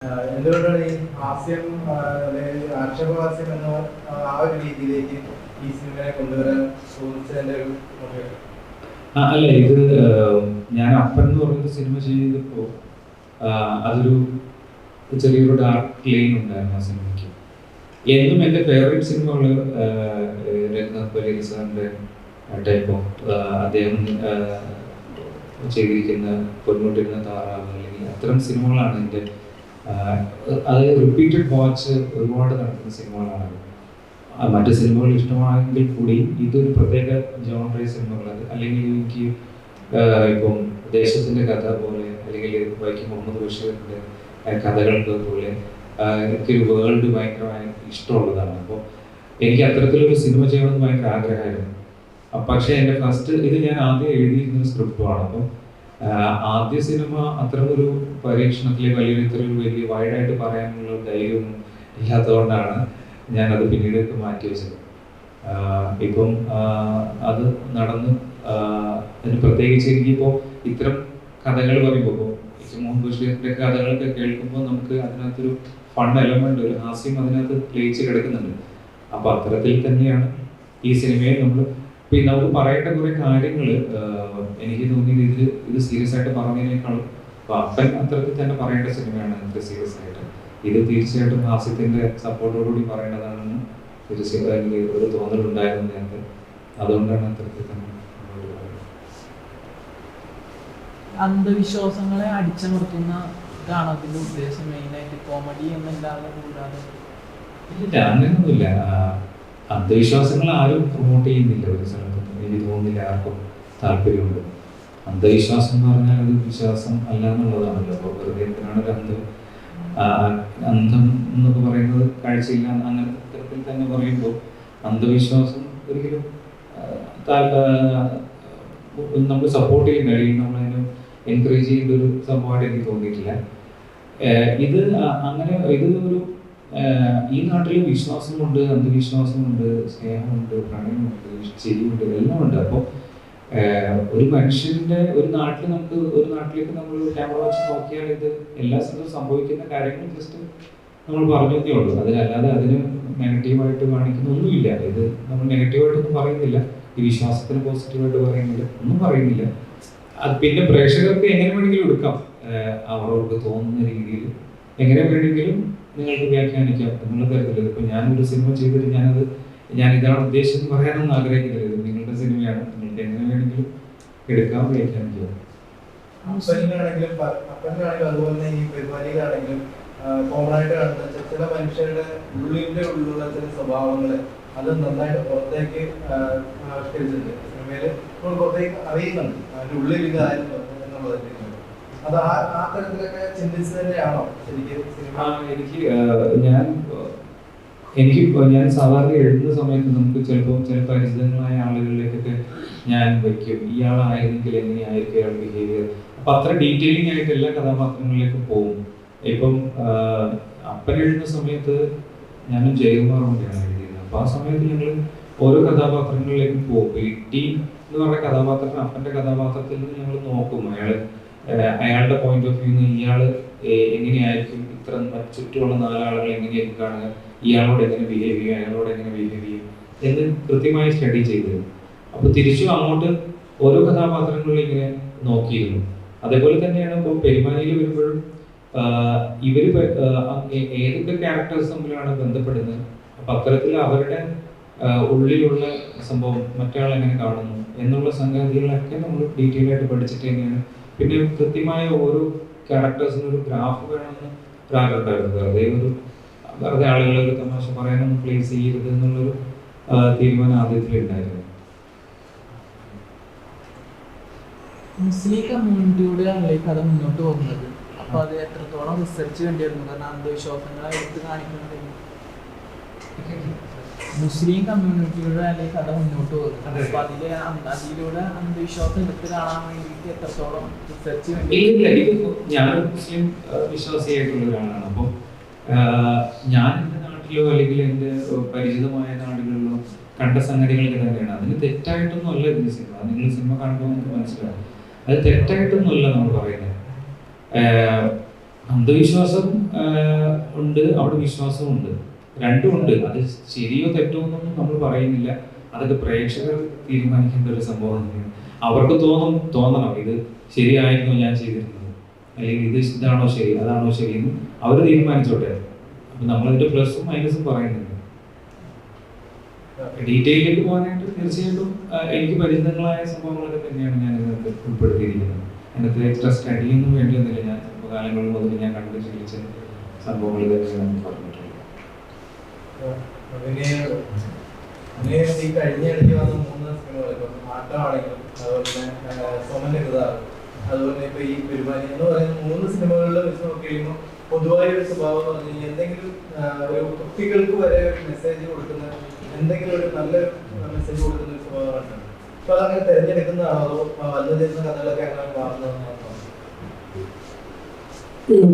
എന്തുകൊണ്ടാണ് ഈ ഹാസ്യം അല്ലെങ്കിൽ ആക്ഷേപഹാസ്യം എന്ന ആ ഒരു രീതിയിലേക്ക് ഈ സിനിമയെ കൊണ്ടുവരാൻ തോന്നിച്ചതിന്റെ ഒരു motivation? അല്ല, ഇത് ഞാൻ അപ്പൻ എന്ന് പറഞ്ഞൊരു സിനിമ ചെയ്തപ്പോൾ അതൊരു ചെറിയൊരു ഡാർക്ക് ലൈൻ ഉണ്ടായിരുന്നു ആ സിനിമയ്ക്ക്. എന്നും എൻ്റെ ഫേവറേറ്റ് സിനിമകൾ രഘുനാഥ് പലേരി സാറിൻ്റെ ടൈപ്പ് ഓഫ് അദ്ദേഹം ചെയ്തിരിക്കുന്ന പൊന്മുട്ടിരുന്ന താറാവ് അല്ലെങ്കിൽ അത്തരം സിനിമകളാണ് എൻ്റെ അതായത് റിപ്പീറ്റഡ് വാച്ച് ഒരുപാട് നടക്കുന്ന സിനിമകളാണ്. മറ്റു സിനിമകൾ ഇഷ്ടമാണെങ്കിൽ കൂടി ഇതൊരു പ്രത്യേക ജോണറി സിനിമകൾ, അല്ലെങ്കിൽ എനിക്ക് ഇപ്പം ദേശത്തിൻ്റെ കഥ പോലെ അല്ലെങ്കിൽ വൈക്കം മുഹമ്മദ് ബഷീറിൻ്റെ കഥകൾക്ക് പോലെ എനിക്കൊരു വേൾഡ് ഭയങ്കരമായി ഇഷ്ടമുള്ളതാണ്. അപ്പോൾ എനിക്ക് അത്തരത്തിലൊരു സിനിമ ചെയ്യണമെന്ന് ഭയങ്കര ആഗ്രഹമായിരുന്നു. പക്ഷേ എൻ്റെ ഫസ്റ്റ് ഇത് ഞാൻ ആദ്യം എഴുതിയിരുന്ന സ്ക്രിപ്റ്റുമാണ്. അപ്പം ആദ്യ സിനിമ അത്തരമൊരു പരീക്ഷണത്തിലേക്ക് അല്ലെങ്കിൽ ഇത്രയൊരു വലിയ വൈഡായിട്ട് പറയാനുള്ള ധൈര്യമൊന്നും ഇല്ലാത്തതുകൊണ്ടാണ് ഞാനത് പിന്നീട് മാറ്റി വെച്ചത്. ഇപ്പം അത് നടന്ന് അതിന് പ്രത്യേകിച്ച് എനിക്കിപ്പോൾ ഇത്തരം കഥകൾ പറയുമ്പോൾ ഇപ്പോൾ മുഹമ്മദ് ബഷീറിൻ്റെ കഥകളൊക്കെ കേൾക്കുമ്പോൾ നമുക്ക് അതിനകത്തൊരു ഫൺ എലമെന്റ്, ഒരു ഹാസ്യം അതിനകത്ത് ലയിച്ച് കിടക്കുന്നുണ്ട്. അപ്പോൾ അത്തരത്തിൽ തന്നെയാണ് ഈ സിനിമയെ നമുക്ക് പറയേണ്ട കുറേ കാര്യങ്ങൾ എനിക്ക് തോന്നിയത് ഇത് സീരിയസ് ആയിട്ട് പറഞ്ഞതിനേക്കാളും അപ്പൻ അത്തരത്തിൽ തന്നെ പറയേണ്ട സിനിമയാണ് എനിക്ക് സീരിയസ് ആയിട്ട്. ഇത് തീർച്ചയായിട്ടും ഹാസ്യത്തിന്റെ സപ്പോർട്ടോടുകൂടി പറയേണ്ടതാണെന്ന് എനിക്ക് ഒരു തോന്നലുണ്ടായിരുന്നു നേരത്തെ. അതുകൊണ്ടാണ് അത്തരത്തിൽ തന്നെ അന്ധവിശ്വാസങ്ങളെ അടിച്ചമർത്തുന്ന ഇതാണ് അതിന്റെ ഉദ്ദേശം. മെയിനായിട്ട് കോമഡി എന്നല്ലാതെ കൂടാതെ ഇല്ല, അങ്ങനെയൊന്നുമില്ല. അന്ധവിശ്വാസങ്ങൾ ആരും പ്രൊമോട്ട് ചെയ്യുന്നില്ല ഒരു സ്ഥലത്തും. എനിക്ക് തോന്നുന്നില്ല ആർക്കും താല്പര്യമുണ്ട്. അന്ധവിശ്വാസം എന്ന് പറഞ്ഞാൽ അത് വിശ്വാസം അല്ല എന്നുള്ളതാണല്ലോ. അപ്പോൾ വെറുതെ എന്തിനാണ് ഒരു അന്ധം എന്നൊക്കെ പറയുന്നത് കാഴ്ചയില്ല അങ്ങനത്തെ തരത്തിൽ തന്നെ പറയുമ്പോൾ അന്ധവിശ്വാസം ഒരിക്കലും നമ്മൾ സപ്പോർട്ട് ചെയ്യുന്ന അല്ലെങ്കിൽ നമ്മളതിനെ എൻകറേജ് ചെയ്യുന്ന ഒരു സംഭവമായിട്ട് എനിക്ക് തോന്നിയിട്ടില്ല. ഇത് അങ്ങനെ ഇത് ഒരു ഈ നാട്ടിൽ വിശ്വാസമുണ്ട്, അന്ധവിശ്വാസമുണ്ട്, സ്നേഹമുണ്ട്, പ്രണയമുണ്ട്, ചിരിയുണ്ട്, എല്ലാം ഉണ്ട്. അപ്പോൾ ഒരു മനുഷ്യന്റെ ഒരു നാട്ടിലേക്ക് നമ്മൾ ക്യാമറ വെച്ച് നോക്കിയാൽ ഇത് എല്ലാ സ്ഥലത്തും സംഭവിക്കുന്ന കാര്യങ്ങൾ ജസ്റ്റ് നമ്മൾ പറഞ്ഞതേ ഉള്ളൂ. അതിലല്ലാതെ അതിന് നെഗറ്റീവായിട്ട് കാണിക്കുന്ന ഒന്നുമില്ല. ഇത് നമ്മൾ നെഗറ്റീവായിട്ടൊന്നും പറയുന്നില്ല, ഈ വിശ്വാസത്തിന് പോസിറ്റീവായിട്ട് പറയുന്നില്ല, ഒന്നും പറയുന്നില്ല. അത് പിന്നെ പ്രേക്ഷകർക്ക് എങ്ങനെ വേണമെങ്കിലും എടുക്കാം, അവർക്ക് തോന്നുന്ന രീതിയിൽ എങ്ങനെ വേണമെങ്കിലും നിങ്ങൾക്ക് വ്യാഖ്യാനിക്കാം എന്നുള്ള തരത്തിൽ. ഇപ്പം ഞാനൊരു സിനിമ ചെയ്തിട്ട് ഞാൻ ഇതാണ് ഉദ്ദേശം പറയാനൊന്നും ആഗ്രഹിക്കുന്നില്ല. ഇത് നിങ്ങളുടെ സിനിമയാണ്, നിങ്ങൾക്ക് എങ്ങനെ വേണമെങ്കിലും എടുക്കാം, വ്യാഖ്യാനിക്കാം. അപ്പനാണെങ്കിലും അതുപോലെ തന്നെ ഈ പരിപാടിയിലാണെങ്കിലും കോമൺ ആയിട്ട് കാണുന്ന ചില മനുഷ്യരുടെ ഉള്ളിലുള്ള ചില സ്വഭാവങ്ങൾ അത് നന്നായിട്ട് പുറത്തേക്ക് ആവിഷ്കരിച്ചിട്ടുണ്ട്. സിനിമയില് നമ്മൾ പുറത്തേക്ക് അറിയുന്നുണ്ട് അതിന്റെ ഉള്ളിൽ ഇതായിരുന്നു എന്നുള്ളത്. അത് ആ തരത്തിലൊക്കെ ചിന്തിച്ചു തന്നെയാണോ ശരിക്കും സിനിമ? ഞാൻ സാധാരണ എഴുതുന്ന സമയത്ത് നമുക്ക് ചിലപ്പോൾ ചില പരിചിതങ്ങളായ ആളുകളിലേക്കൊക്കെ ഞാൻ വയ്ക്കും, ഇയാളായിരുന്നെങ്കിൽ എങ്ങനെയായിരിക്കും അയാൾ ബിഹേവിയർ. അപ്പം അത്ര ഡീറ്റെയിലിംഗ് ആയിട്ട് എല്ലാ കഥാപാത്രങ്ങളിലേക്കും പോകും. ഇപ്പം അപ്പൻ എഴുതുന്ന സമയത്ത് ഞാനും ജയകുമാറും കൂടിയാണ് എഴുതിയത്. അപ്പോൾ ആ സമയത്ത് ഞങ്ങൾ ഓരോ കഥാപാത്രങ്ങളിലേക്കും പോകും. ഇട്ടി എന്ന് പറഞ്ഞ കഥാപാത്രം അപ്പൻ്റെ കഥാപാത്രത്തിൽ നിന്ന് ഞങ്ങൾ നോക്കും, അയാളുടെ പോയിന്റ് ഓഫ് വ്യൂ ഇയാൾ എങ്ങനെയായിരിക്കും, ഇത്ര ചുറ്റുമുള്ള നാലാളുകൾ എങ്ങനെയായിരിക്കും കാണുക, ഇയാളോട് എങ്ങനെ ബിഹേവ് ചെയ്യും, അയാളോട് എങ്ങനെ ബിഹേവ് ചെയ്യും എന്ന് കൃത്യമായി സ്റ്റഡി ചെയ്തിരുന്നു. അപ്പോൾ തിരിച്ചും അങ്ങോട്ട് ഓരോ കഥാപാത്രങ്ങളിലും ഇങ്ങനെ നോക്കിയിരുന്നു. അതേപോലെ തന്നെയാണ് ഇപ്പോൾ പെരുമാനിയിൽ വരുമ്പോഴും ഇവർ ഏതൊക്കെ ക്യാരക്ടേഴ്സ് തമ്മിലാണ് ബന്ധപ്പെടുന്നത്. അപ്പം അത്തരത്തിൽ അവരുടെ ഉള്ളിലുള്ള സംഭവം മറ്റയാൾ എങ്ങനെ കാണുന്നു എന്നുള്ള സംഗതികളൊക്കെ നമ്മൾ ഡീറ്റെയിൽ ആയിട്ട് പഠിച്ചിട്ട് തന്നെയാണ്. പിന്നെ കൃത്യമായ ഓരോ ക്യാരക്ടേഴ്സിനും ഒരു ഗ്രാഫ് വേണമെന്ന് ഒരാളുണ്ടായിരുന്നു. വെറുതെ ആളുകളെ ഒരു തമാശ പറയാനൊന്നും പ്ലേസ് ചെയ്യരുത് എന്നുള്ളൊരു തീരുമാനം ആദ്യത്തിലുണ്ടായിരുന്നു. മുസ്ലിം കമ്മ്യൂണിറ്റിയോടെയാണല്ലേ കഥ മുന്നോട്ട് പോകുന്നത്. അപ്പൊ അത് എത്രത്തോളം റിസർച്ച് വേണ്ടിയിരുന്നു? കാരണം അന്ധവിശ്വാസങ്ങളെ എടുത്ത് കാണിക്കുന്നത് മുസ്ലിം കമ്മ്യൂണിറ്റിയുടെ അല്ലെങ്കിൽ കഥ മുന്നോട്ട് പോകുന്നത്. അപ്പൊ അതിലൂടെ അന്ധവിശ്വാസം എടുത്ത് കാണാൻ വേണ്ടിയിട്ട് എത്രത്തോളം റിസർച്ച് വേണ്ടി? ഞാൻ മുസ്ലിം വിശ്വാസിയായിട്ടുള്ള ഒരാളാണ്. അപ്പം ഞാൻ എൻ്റെ നാട്ടിലോ അല്ലെങ്കിൽ എൻ്റെ പരിചിതമായ നാടുകളിലോ കണ്ട സംഗതികളൊക്കെ തന്നെയാണ്. അതിന് തെറ്റായിട്ടൊന്നും അല്ല ഇതിൻ്റെ സിനിമ. നിങ്ങൾ സിനിമ കാണുമ്പോൾ നമുക്ക് മനസ്സിലാവും അത് തെറ്റായിട്ടൊന്നും അല്ല നമ്മൾ പറയുന്നത്. അന്ധവിശ്വാസം ഉണ്ട്, അവിടെ വിശ്വാസവും ഉണ്ട്, രണ്ടും ഉണ്ട്. അത് ശരിയോ തെറ്റോ എന്നൊന്നും നമ്മൾ പറയുന്നില്ല. അതൊക്കെ പ്രേക്ഷകർ തീരുമാനിക്കേണ്ട ഒരു സംഭവമാണ്. അവർക്ക് തോന്നണം ഇത് ശരിയായിരുന്നു ഞാൻ ചെയ്തിരുന്നത്, അല്ലെങ്കിൽ ഇതാണോ ശരി അതാണോ ശരി എന്ന് അവർ തീരുമാനിച്ചോട്ടെ. അപ്പൊ നമ്മളതിന്റെ പ്ലസും മൈനസും പറയുന്നുണ്ട്. ഡീറ്റെയിലേക്ക് പോകാനായിട്ട് തീർച്ചയായിട്ടും എനിക്ക് പരിചിതങ്ങളായ സംഭവങ്ങളൊക്കെ തന്നെയാണ് ഞാൻ ഇതിനകത്ത് ഉൾപ്പെടുത്തിയിരിക്കുന്നത്. അതിനകത്ത് എക്സ്ട്രാ സ്റ്റഡിയൊന്നും വേണ്ടിയൊന്നുമില്ല. ഞാൻ ചെറുപ്പകാലങ്ങളിൽ മുതൽ ഞാൻ കണ്ടു ശീലിച്ച സംഭവങ്ങൾ തന്നെയാണ് പറഞ്ഞിട്ടുള്ളത്. ഈ കഴിഞ്ഞ ഇടയ്ക്ക് വന്ന 3 സിനിമകൾ, ആട്ടമാണെങ്കിലും അതുപോലെ തന്നെ സോമന്റെ കൃതാവ്, അതുപോലെ ഇപ്പൊ ഈ പെരുമാനി എന്ന് പറയുന്ന 3 സിനിമകളിൽ വെച്ച് നോക്കി കഴിയുമ്പോൾ പൊതുവായ ഒരു സ്വഭാവം എന്ന് പറഞ്ഞു കഴിഞ്ഞാൽ എന്തെങ്കിലും ഒരു കുട്ടികൾക്ക് വരെ ഒരു മെസ്സേജ് കൊടുക്കുന്ന, എന്തെങ്കിലും ഒരു നല്ല മെസ്സേജ് കൊടുക്കുന്ന ഒരു സ്വഭാവമാണ്. അപ്പൊ അതങ്ങനെ തിരഞ്ഞെടുക്കുന്നതാണോ അതോ വന്നു തരുന്ന കഥകളൊക്കെ അങ്ങനെ മാറുന്നതാണോ?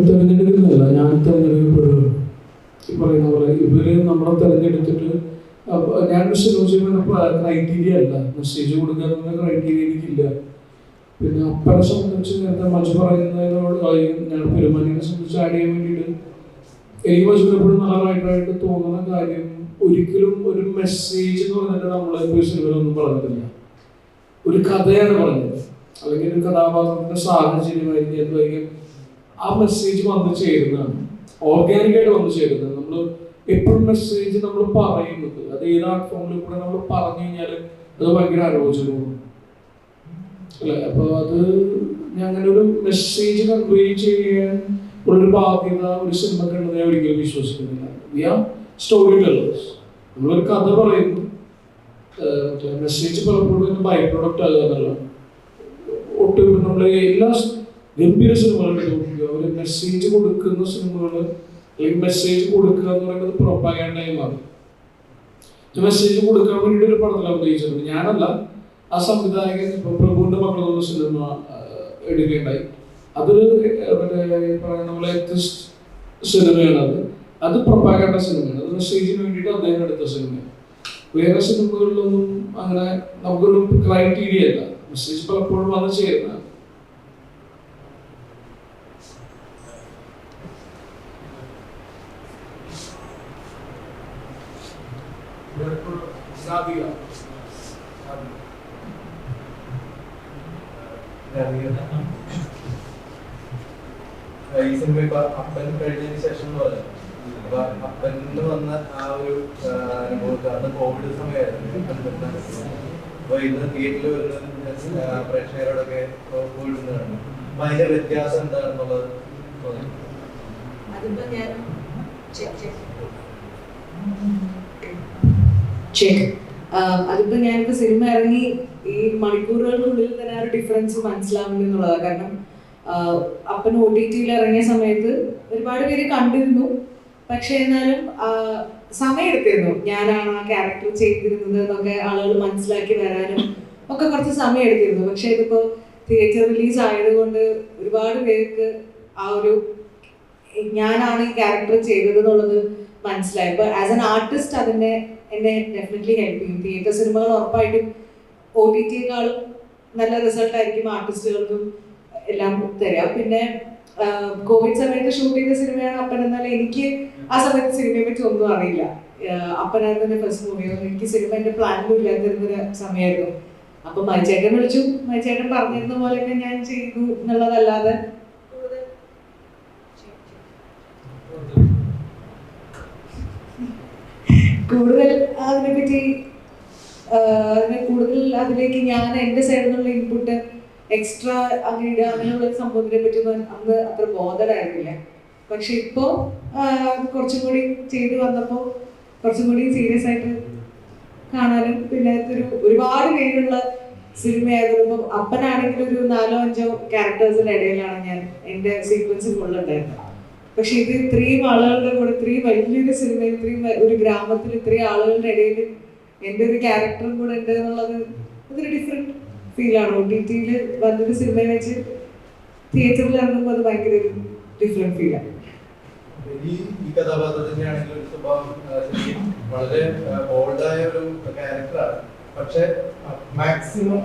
തിരഞ്ഞെടുക്കുന്നില്ല, ഞാൻ തിരഞ്ഞെടുക്കപ്പെടുകയാണ്. ഈ പറയുന്ന പോലെ ഇവര് നമ്മളെ തിരഞ്ഞെടുത്തിട്ട് ഞാൻ ക്രൈറ്റീരിയ അല്ല, മെസ്സേജ് കൊടുക്കുക എന്ന ക്രൈറ്റീരിയ എനിക്കില്ല. പിന്നെ അപ്പനെ സംബന്ധിച്ച് നേരത്തെ മജു പറയുന്നതിനോട് ഞാൻ പെരുമാനിയെ സംബന്ധിച്ച് ആഡ് ചെയ്യാൻ വേണ്ടിയിട്ട് എനിക്ക് മജുവിനെപ്പോഴും നല്ല റൈറ്ററായിട്ട് തോന്നുന്ന കാര്യം, ഒരിക്കലും ഒരു മെസ്സേജ് എന്ന് പറഞ്ഞിട്ട് നമ്മളെ സിനിമയിലൊന്നും പറഞ്ഞിട്ടില്ല. ഒരു കഥയാണ് പറഞ്ഞത്, അല്ലെങ്കിൽ ഒരു കഥാപാത്രത്തിന്റെ സാഹചര്യമായിരിക്കും എന്തായിരിക്കും ആ മെസ്സേജ് വന്നു ചേരുന്നതാണ്, ഓർഗാനിക്കായിട്ട് വന്നു ചേരുന്നത്. നമ്മൾ എപ്പോഴും മെസ്സേജ് നമ്മൾ പറയുന്നത് അത് ഏത് ആർട്ട് ഫോമിൽ കൂടെ നമ്മൾ പറഞ്ഞു കഴിഞ്ഞാൽ അത് ഭയങ്കര ആലോചനമാണ് അല്ലെ. അപ്പൊ അത് ഞാൻ അങ്ങനെ ഒരു മെസ്സേജ് കൺവേ ചെയ്യാൻ ഉള്ളൊരു ബാധ്യത ഒരു സിനിമക്കുണ്ടെന്ന് ഞാൻ ഒരിക്കലും വിശ്വസിക്കുന്നില്ല. We are story tellers. നമ്മളൊരു കഥ പറയുന്നു, മെസ്സേജ് പലപ്പോഴും ബൈ പ്രൊഡക്റ്റ് ആകുക എന്നുള്ളതാണ്. ഒട്ടും നമ്മളെ എല്ലാ ഗംഭീര സിനിമകളും ഒരു മെസ്സേജ് കൊടുക്കുന്ന സിനിമകൾ, അല്ലെങ്കിൽ മെസ്സേജ് കൊടുക്കുക എന്ന് പറയുന്നത് പ്രൊപ്പഗാൻഡയായി മാറി. മെസ്സേജ് കൊടുക്കാൻ വേണ്ടിയിട്ട് ഒരു പടത്തിൽ അഭിനയിച്ചിട്ടുണ്ട്. ഞാനല്ല, ആ സംവിധായകൻ ഇപ്പൊ പ്രഭുവിന്റെ മക്കളെന്ന സിനിമ എടുക്കുകയുണ്ടായി. അതൊരു നമ്മളെ സിനിമയാണ്. അത് പ്രൊപ്പഗാൻഡ സിനിമയാണ്, അത് മെസ്സേജിന് വേണ്ടിയിട്ട് അദ്ദേഹം എടുത്ത സിനിമയാണ്. വേറെ സിനിമകളിലൊന്നും അങ്ങനെ നമുക്കൊരു ക്രൈറ്റീരിയ അല്ല, മെസ്സേജ് പലപ്പോഴും വന്ന് ചേരുന്നതാണ്. ഈ സിനിമ ഇപ്പൊ അപ്പൻ കഴിഞ്ഞതിന് ശേഷം എന്ന് പറഞ്ഞു, അപ്പൊ അപ്പന് വന്ന ആ ഒരു അനുഭവത്തിൽ അന്ന് കോവിഡ് സമയമായിരുന്നു. അപ്പൊ ഇന്ന് തിയേറ്ററിൽ വരുന്ന പ്രേക്ഷകരോടൊക്കെ പോയിടുന്നതാണ്. അപ്പൊ അതിന്റെ വ്യത്യാസം എന്താണെന്നുള്ളത് തോന്നി? അതിപ്പോ ഞാനിപ്പോ സിനിമ ഇറങ്ങി ഈ മണിക്കൂറുകൾക്കുള്ളിൽ തന്നെ ആ ഒരു ഡിഫറൻസ് മനസ്സിലാവുന്നുള്ളതാണ്. കാരണം അപ്പൻ OTT ഇറങ്ങിയ സമയത്ത് ഒരുപാട് പേര് കണ്ടിരുന്നു, പക്ഷെ എന്നാലും സമയം എടുത്തിരുന്നു ഞാനാണ് ആ ക്യാരക്ടർ ചെയ്തിരുന്നത് എന്നൊക്കെ ആളുകൾ മനസ്സിലാക്കി വരാനും ഒക്കെ കുറച്ച് സമയം എടുത്തിരുന്നു. പക്ഷെ ഇതിപ്പോ തിയേറ്റർ റിലീസ് ആയതുകൊണ്ട് ഒരുപാട് പേർക്ക് ആ ഒരു ഞാനാണ് ഈ ക്യാരക്ടർ ചെയ്തത് എന്നുള്ളത് മനസ്സിലായി. ഇപ്പൊ ആസ് എൻ ആർട്ടിസ്റ്റ് അതിനെ എന്നെ ഡെഫിനറ്റ്ലി ഹെൽപ്പ് ചെയ്യും. തിയേറ്റർ സിനിമകൾ ഉറപ്പായിട്ടും OTT-യേക്കാളും നല്ല റിസൾട്ട് ആയിരിക്കും ആർട്ടിസ്റ്റുകൾക്കും എല്ലാം തരാം. പിന്നെ കോവിഡ് സമയത്ത് ഷൂട്ട് ചെയ്ത സിനിമയാണ് അപ്പൻ. എന്നാൽ എനിക്ക് ആ സമയത്ത് സിനിമയെ പറ്റി ഒന്നും അറിയില്ല. അപ്പനായിരുന്നു എൻ്റെ ഫസ്റ്റ് മൂവി. എനിക്ക് സിനിമ എൻ്റെ പ്ലാനിലും ഇല്ലാതിരുന്നൊരു സമയമായിരുന്നു. അപ്പൊ മൈചേട്ടൻ വിളിച്ചു, മൈചേട്ടൻ പറഞ്ഞിരുന്ന പോലെ തന്നെ ഞാൻ ചെയ്തു എന്നുള്ളതല്ലാതെ കൂടുതൽ അതിനെപ്പറ്റി കൂടുതൽ അതിലേക്ക് ഞാൻ എൻ്റെ സൈഡിൽ നിന്നുള്ള ഇൻപുട്ട് എക്സ്ട്രാ അങ്ങനെ ഇടുക അങ്ങനെയുള്ള സംഭവത്തിനെ പറ്റി അന്ന് അത്ര ബോധമായിരുന്നില്ല. പക്ഷെ ഇപ്പോൾ കുറച്ചും കൂടി ചെയ്ത് വന്നപ്പോൾ കുറച്ചും കൂടി സീരിയസ് ആയിട്ട് കാണാനും പിന്നെ ഒരുപാട് പേരുള്ള സിനിമയായിരുന്നു. ഇപ്പം അപ്പനാണെങ്കിൽ ഒരു 4-5 ക്യാരക്ടേഴ്സിന്റെ ഇടയിലാണ് ഞാൻ എൻ്റെ സീക്വൻസ് ഫുള്ളുണ്ടായിരുന്നത്. പക്ഷെ ഇത് ഇത്രയും ആളുകളുടെ കൂടെ ഇത്രയും വലിയൊരു സിനിമയിൽ ഇത്രയും ഒരു ഗ്രാമത്തിൽ ഇത്രയും ആളുകളുടെ ഇടയിൽ എൻ്റെ ഒരു ക്യാരക്ടറും കൂടെ ഉണ്ട് എന്നുള്ളത് അതൊരു ഡിഫറെന്റ് ഫീലാണ്. OTT-യിൽ വന്നൊരു സിനിമയെ വെച്ച് തിയേറ്ററിൽ ഇറങ്ങുമ്പോൾ അത് ഭയങ്കര ഒരു ഡിഫറെന്റ് ഫീലാണ്. ഈ കഥാപാത്രത്തിന്റെ ആണെങ്കിൽ ഒരു സ്വഭാവം വളരെ ബോൾഡായ ഒരു ക്യാരക്ടറാണ്. പക്ഷെ മാക്സിമം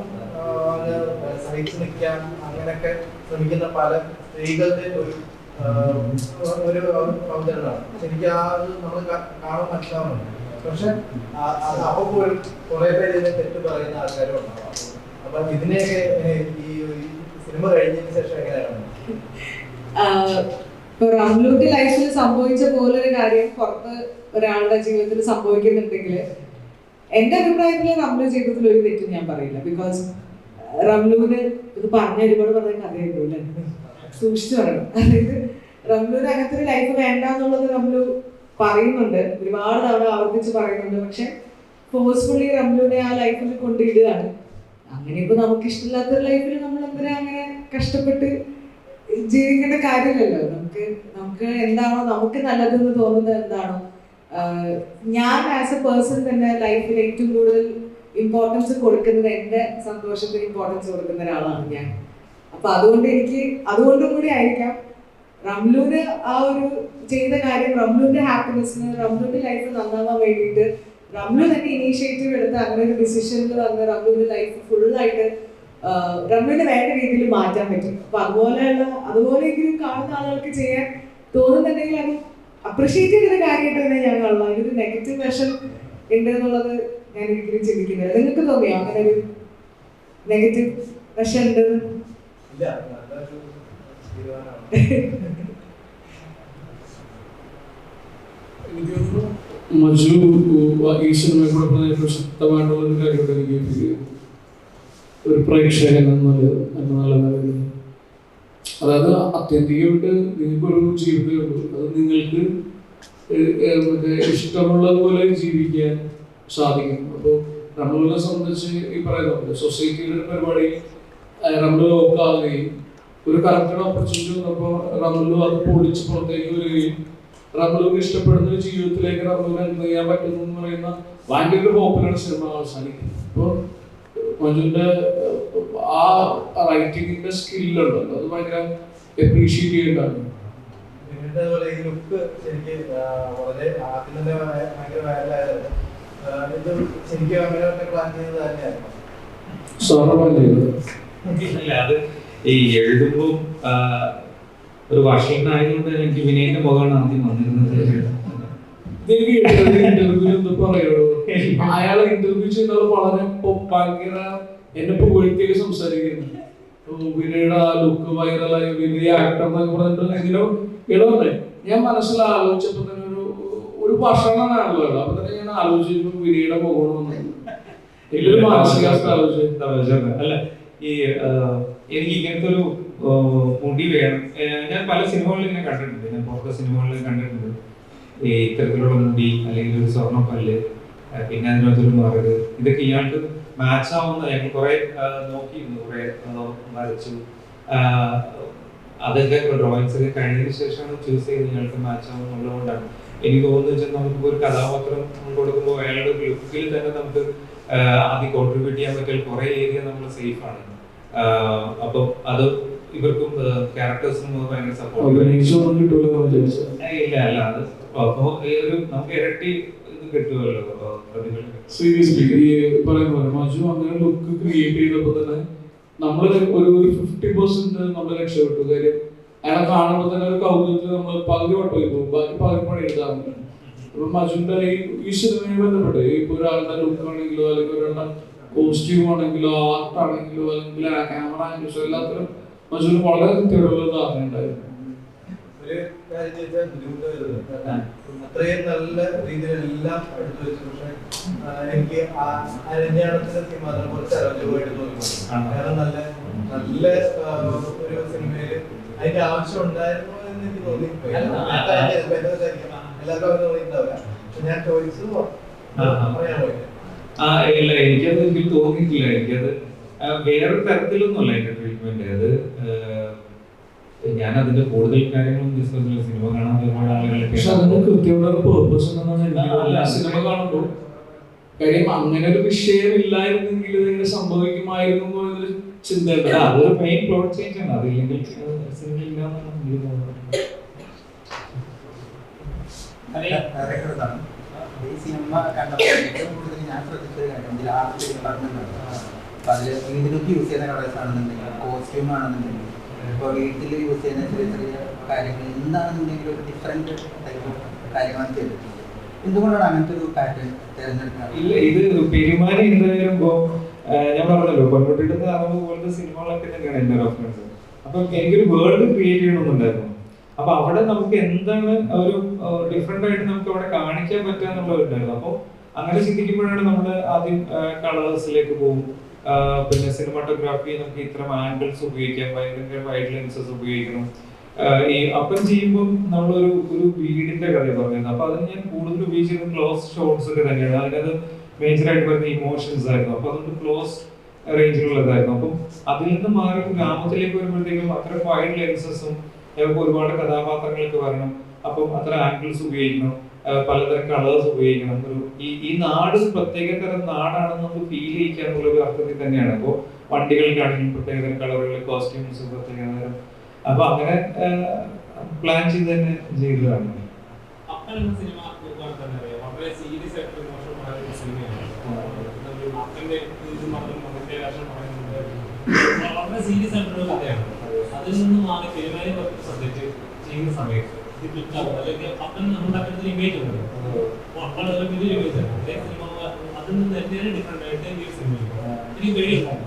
സഹിച്ചു നിൽക്കാൻ അങ്ങനെയൊക്കെ ശ്രമിക്കുന്ന പല സ്ത്രീകളുടെ ഒരു ഒരു അവതരണമാണ്. ശരിക്കും ആ നമ്മൾ കാണാൻ മനസ്സിലാവുന്നുണ്ട്. പക്ഷെ അപ്പൊ പോലും കുറെ പേര് ഇതിനെ തെറ്റ് പറയുന്ന ആൾക്കാരും ഉണ്ടാവാം. അപ്പൊ ഇതിനെയൊക്കെ ഈ സിനിമ കഴിഞ്ഞതിന് ശേഷം എങ്ങനെയാണ് ഇപ്പൊ റംലൂന്റെ ലൈഫിൽ സംഭവിച്ച പോലൊരു കാര്യം പുറത്ത് ഒരാളുടെ ജീവിതത്തിൽ സംഭവിക്കുന്നുണ്ടെങ്കിൽ എന്റെ അഭിപ്രായത്തിൽ റംലു ജീവിതത്തിൽ ഒരു തെറ്റും ഞാൻ പറയില്ല. ബിക്കോസ് റംലുവിന് ഇത് ഒരുപാട് പറഞ്ഞ കഥയുണ്ടോ അല്ലെ, സൂക്ഷിച്ചു പറയണം. അതായത് റംലുവിന് അങ്ങനത്തെ ഒരു ലൈഫ് വേണ്ട എന്നുള്ളത് റംലു പറയുന്നുണ്ട്, ഒരുപാട് തവണ ആവർത്തിച്ച് പറയുന്നുണ്ട്. പക്ഷെ ഫോഴ്സ്ഫുള്ളി റംലുവിനെ ആ ലൈഫിൽ കൊണ്ടിടുകയാണ്. അങ്ങനെ ഇപ്പൊ നമുക്ക് ഇഷ്ടമില്ലാത്തൊരു ലൈഫിൽ നമ്മൾ എന്തിനാ അങ്ങനെ കഷ്ടപ്പെട്ട് ജീവിക്കേണ്ട കാര്യമില്ലല്ലോ. നമുക്ക് എന്താണോ നമുക്ക് നല്ലതെന്ന് തോന്നുന്നത് എന്താണോ. ഞാൻ ആസ് എ പേഴ്സൺ തന്നെ ലൈഫിൽ ഏറ്റവും കൂടുതൽ ഇമ്പോർട്ടൻസ് കൊടുക്കുന്നത് എൻ്റെ സന്തോഷത്തിന് ഇമ്പോർട്ടൻസ് കൊടുക്കുന്ന ഒരാളാണ് ഞാൻ. അപ്പൊ അതുകൊണ്ടും കൂടി ആയിരിക്കാം റംലുവിന് ആ ഒരു ചെയ്ത കാര്യം, റംലുവിന്റെ ഹാപ്പിനെസ്സിന്, റംലുവിന്റെ ലൈഫ് നന്നാവാൻ വേണ്ടിയിട്ട് റംലു തന്നെ ഇനീഷ്യേറ്റീവ് എടുത്ത് അങ്ങനെ ഒരു ഡിസിഷനിൽ വന്ന് റംലുവിന്റെ ലൈഫ് ഫുള്ളായിട്ട് റംലുവിനെ വേണ്ട രീതിയിൽ മാറ്റാൻ പറ്റും. അപ്പൊ അതുപോലെയെങ്കിലും കാണുന്ന ആളുകൾക്ക് ചെയ്യാൻ തോന്നുന്നുണ്ടെങ്കിൽ അത് അപ്രിഷിയേറ്റ് ചെയ്യുന്ന കാര്യമായിട്ട് തന്നെ ഞാൻ കാണുന്നു. അതിനൊരു നെഗറ്റീവ് വശം ഉണ്ട് എന്നുള്ളത് ഞാൻ ഒരിക്കലും ചിന്തിക്കുന്നില്ല. നിങ്ങൾക്ക് തോന്നിയോ അങ്ങനെ ഒരു നെഗറ്റീവ് വശം ഉണ്ടെന്ന്? മജു ഈ സിനിമയെ കൂടെ പ്രശസ്തമായിട്ടുള്ള ഒരു കാര്യമായിട്ട് എനിക്ക് ഫീൽ ചെയ്തു. ഒരു പ്രേക്ഷകൻ എന്നുള്ള നിലയിൽ, അതായത് ആത്യന്തികമായിട്ട് നിങ്ങൾക്കൊരു ജീവിതമേ ഉള്ളൂ. അത് നിങ്ങൾക്ക് ഇഷ്ടമുള്ളതുപോലെ ജീവിക്കാൻ സാധിക്കും. അപ്പോൾ നമ്മളെ സംബന്ധിച്ച് ഈ പറയുന്നത് സൊസൈറ്റിയുടെ ഒരു പരിപാടി നമ്മൾ നോക്കാവുകയും ഒരു കറക്റ്റഡ് ഓപ്പർച്യൂണിറ്റി വന്നപ്പോൾ റംലു അത് പൊളിച്ച് പുറത്തേക്ക് വരികയും റംലുവിന് ഇഷ്ടപ്പെടുന്ന ഒരു ജീവിതത്തിലേക്ക് റംലുവിന് എന്ത് ചെയ്യാൻ പറ്റുന്നു എന്ന് പറയുന്ന ഭയങ്കര ഒരു ഹോപ്പിലാണ് സിനിമ അവസാനിക്കുന്നത്. അപ്പോൾ മഞ്ജുവിന്റെ ആ റൈറ്റിംഗിന്റെ സ്കില്ലുണ്ടല്ലോ, അത് ഭയങ്കര അപ്രീഷിയേറ്റ് ചെയ്യേണ്ടതാണ്. അത് ഈ എഴുതുമ്പോ ഒരു വർഷത്തിനായതുകൊണ്ട് എനിക്ക് വിനയന്റെ മുഖമാണ് ആദ്യം വന്നിരുന്നത്. ഇന്റർവ്യൂ പറയോ, അയാളെ ഇന്റർവ്യൂ ചെയ്യുന്നത് വളരെ ഭയങ്കര എന്നെ പുകഴ്ത്തിയൊക്കെ സംസാരിക്കുന്നു. വിനയുടെ ആ ലുക്ക് വൈറലായി വലിയ ആക്ടർ എന്നൊക്കെ പറഞ്ഞിട്ട് എങ്കിലും ഇളവേ ഞാൻ മനസ്സിൽ ആലോചിച്ചപ്പോ തന്നെ ഒരു ഭക്ഷണമാണല്ലോ. അപ്പൊ തന്നെ ഞാൻ ആലോചിച്ചപ്പോ വിനയുടെ മുഖം വന്നത് മാനസികാവസ്ഥ ആലോചിച്ചു. അല്ല, ഈ എനിക്ക് ഇങ്ങനത്തെ ഒരു മുടി വേണം. ഞാൻ പല സിനിമകളിൽ ഇങ്ങനെ കണ്ടിട്ടുണ്ട്, ഞാൻ പുറത്തെ സിനിമകളിൽ കണ്ടിട്ടുണ്ട്. ഈ ഇത്തരത്തിലുള്ള മുടി അല്ലെങ്കിൽ ഒരു സ്വർണ്ണപ്പല്ല്, പിന്നെ അതിനകത്തൊരു മറുക്, ഇതൊക്കെ ഇയാൾക്ക് മാച്ച് ആവുന്ന ഞങ്ങൾ കുറെ നോക്കിയിരുന്നു, കുറെ വരച്ചു. അതൊക്കെ ഡ്രോയിങ്സ് ഒക്കെ കഴിഞ്ഞതിന് ശേഷമാണ് ചൂസ് ചെയ്ത് ഇയാൾക്ക് മാച്ച് ആവുന്നുള്ളതുകൊണ്ടാണ് എനിക്ക് തോന്നുന്നത് വെച്ചാൽ നമുക്കിപ്പോൾ ഒരു കഥാപാത്രം കൊടുക്കുമ്പോൾ അയാളുടെ ലുക്കിൽ തന്നെ നമുക്ക് ആദ്യം കോൺട്രിബ്യൂട്ട് ചെയ്യാൻ പറ്റിയ കുറെ ഏരിയ നമ്മൾ സേഫ് ആണ്. അപ്പം അത് ഇവർക്കും ക്യാരക്ടേഴ്സിനും ഭയങ്കര സപ്പോർട്ട് ഇല്ല. അല്ല, അത് ഒരു നമുക്ക് ഇരട്ടി ഇത് കിട്ടുമല്ലോ പ്രതിഫലം. സീരിയസ്ലി ഈ പറയുന്ന പോലെ മജു അങ്ങനെ ലുക്ക് ക്രിയേറ്റ് ചെയ്തപ്പോൾ തന്നെ നമ്മൾ ഒരു 50% നമ്മൾ രക്ഷപ്പെട്ടു. കാര്യം അയാളെ കാണുമ്പോൾ തന്നെ ഒരു കൗതുകത്തിൽ നമ്മൾ പകുതി വട്ടമായി പോകും, ബാക്കി പകുതി പണി എടുത്താൽ. അപ്പൊ മജുവിന്റെ ഈ സിനിമയെ ബന്ധപ്പെട്ട് ഇപ്പൊ ഒരാളുടെ ലുക്ക് ആണെങ്കിലോ അല്ലെങ്കിൽ ഒരാളുടെ കോസ്റ്റ്യൂം ആണെങ്കിലോ ആർട്ട് ആണെങ്കിലോ അല്ലെങ്കിൽ ക്യാമറ ആംഗിൾസോ എല്ലാത്തിലും മജുവിന് വളരെ കൃത്യമുള്ള ധാരണ ഉണ്ടായിരുന്നു. അത്രയും നല്ല രീതിയിലെല്ലാം എടുത്തു വെച്ചു. പക്ഷെ എനിക്ക് അരഞ്ഞാണത്തിന്റെ മാത്രം കുറച്ച് അരോചകമായിട്ട് തോന്നി. കാരണം നല്ല നല്ല ഒരു സിനിമയില് അതിന്റെ ആവശ്യം ഉണ്ടായിരുന്നു എന്ന് എനിക്ക് തോന്നി. എല്ലാവർക്കും അങ്ങനെ തോന്നിയിട്ടുണ്ടാവില്ല. ഞാൻ ചോദിച്ചു പറയാൻ പോയില്ല. ഇല്ല, എനിക്കത് എനിക്ക് തോന്നിയിട്ടില്ല. എനിക്കത് വേറൊരു തരത്തിലൊന്നുമല്ല എന്റെ ട്രീറ്റ്മെന്റ്. അത് ഞാൻ അതിന്റെ കൂടുതൽ കാര്യങ്ങളൊന്നും ഡിസ്കസ് ചെയ്യില്ല. സിനിമ കാണാൻ ഒരുപാട് ആളുകളൊക്കെ സിനിമ കാണുമ്പോൾ കാര്യം അങ്ങനെ ഒരു വിഷയം ഇല്ലായിരുന്നെങ്കിൽ ഇതിങ്ങനെ സംഭവിക്കുമായിരുന്നു എന്നൊരു ചിന്തയുണ്ട്. അതൊരു മെയിൻ പ്ലോട്ട് ചേഞ്ച് ആണ്. അതില്ലെങ്കിൽ സിനിമ ഇല്ലാന്നാണ് എനിക്ക് തോന്നുന്നത്. ഈ സിനിമ കണ്ടപ്പോൾ ഏറ്റവും കൂടുതൽ ഞാൻ ശ്രദ്ധിച്ചൊരു കാര്യം ഇതിൽ ആർട്ട് ഡിപ്പാർട്ട്മെന്റ് ആണ്. അപ്പൊ അതിൽ ഇതിലൊക്കെ യൂസ് ചെയ്യുന്ന കളേഴ്സ് ആണെന്നുണ്ടെങ്കിൽ കോസ്റ്റ്യൂം ആണെന്നുണ്ടെങ്കിൽ ഇപ്പോൾ വീട്ടിൽ യൂസ് ചെയ്യുന്ന ചെറിയ ചെറിയ കാര്യങ്ങൾ എന്താണെന്നുണ്ടെങ്കിൽ ഒരു ഡിഫറെൻറ്റ് ടൈപ്പ് ഓഫ് കാര്യങ്ങളാണ് ചെയ്തിട്ടുള്ളത്. എന്തുകൊണ്ടാണ് അങ്ങനത്തെ ഒരു പാറ്റേൺ തിരഞ്ഞെടുക്കുന്നത്? ഇല്ല, ഇത് പെരുമാറി എന്തായാലും ഇപ്പോ ഞാൻ പറഞ്ഞല്ലോ കൊണ്ടുപോയിട്ട് അറിവ് പോലത്തെ സിനിമകളൊക്കെ തന്നെയാണ് എൻ്റെ റെഫറൻസ്. അപ്പൊ എനിക്കൊരു വേൾഡ് ക്രിയേറ്റ് ചെയ്യണമെന്നുണ്ടായിരുന്നു. അപ്പൊ അവിടെ നമുക്ക് എന്താണ് ഒരു ഡിഫറെന്റ് ആയിട്ട് നമുക്ക് അവിടെ കാണിക്കാൻ പറ്റുക എന്നുള്ളതുണ്ടായിരുന്നു. അപ്പോൾ അങ്ങനെ ചിന്തിക്കുമ്പോഴാണ് നമ്മൾ ആദ്യം കളേഴ്സിലേക്ക് പോകും. പിന്നെ സിനിമാറ്റോഗ്രാഫി നമുക്ക് ഇത്തരം ആംഗിൾസ് ഉപയോഗിക്കാം, ഭയങ്കര വൈഡ് ലെൻസസ് ഉപയോഗിക്കണം. ഈ അപ്പം ചെയ്യുമ്പോൾ നമ്മളൊരു വീടിന്റെ കഥ പറഞ്ഞിരുന്നു. അപ്പൊ അതിന് ഞാൻ കൂടുതൽ ഉപയോഗിച്ചിരുന്നത് ക്ലോസ് ഷോട്ട്സ് ഒക്കെ തന്നെയാണ്. അതിനകത്ത് മേജറായിട്ട് വരുന്ന ഇമോഷൻസ് ആയിരുന്നു. അപ്പൊ അതുകൊണ്ട് ക്ലോസ് റേഞ്ചിലുള്ളതായിരുന്നു. അപ്പം അതിൽ നിന്ന് മാറി ഗ്രാമത്തിലേക്ക് വരുമ്പോഴത്തേക്കും അത്ര വൈഡ് ലെൻസസും ഞങ്ങൾക്ക് ഒരുപാട് കഥാപാത്രങ്ങൾക്ക് വരണം. അപ്പം അത്ര ആംഗിൾസ് ഉപയോഗിക്കണം, പലതരം കളേഴ്സ് ഉപയോഗിക്കണം. ഈ നാട് പ്രത്യേക തരം നാടാണെന്ന് നമുക്ക് ഫീൽ ചെയ്യിക്കുക എന്നുള്ള ഒരു അർത്ഥത്തിൽ തന്നെയാണ്. അപ്പോൾ വണ്ടികൾക്കാണെങ്കിലും പ്രത്യേകതരം കളറുകൾ, കോസ്റ്റ്യൂംസ് പ്രത്യേക തരം. അപ്പൊ അങ്ങനെ പ്ലാൻ ചെയ്ത് തന്നെ ചെയ്തതാണ്. അപ്പൻ എന്ന സിനിമ തന്നെ അറിയാം, വളരെ സീരിയസ് ആയിട്ടുള്ള ഇമോഷണൽ ഒരു സിനിമയാണ്. അപ്പന്റെ മകന്റെ വേഷം പറയുന്നത് വളരെ സീരിയസ് ആയിട്ടുള്ള കഥയാണ്. അതിൽ നിന്ന് മാറി പെരുമാറി കുറച്ച് സബ്ജക്ട് ചെയ്യുന്ന സമയത്ത് ഇത് ക്ലിക്കാവും. അല്ലെങ്കിൽ അപ്പൻ നമ്മുടെ അപ്പനൊരു ഇമേജ് ഉണ്ട്, വളരെ വലിയൊരു ഇമേജ് ആണ്. അതേ സിനിമ അതിൽ നിന്ന് എന്തെങ്കിലും ഡിഫറെന്റ് ആയിട്ട് ഈ ഒരു സിനിമ എനിക്ക് പേടിയുണ്ടാവും.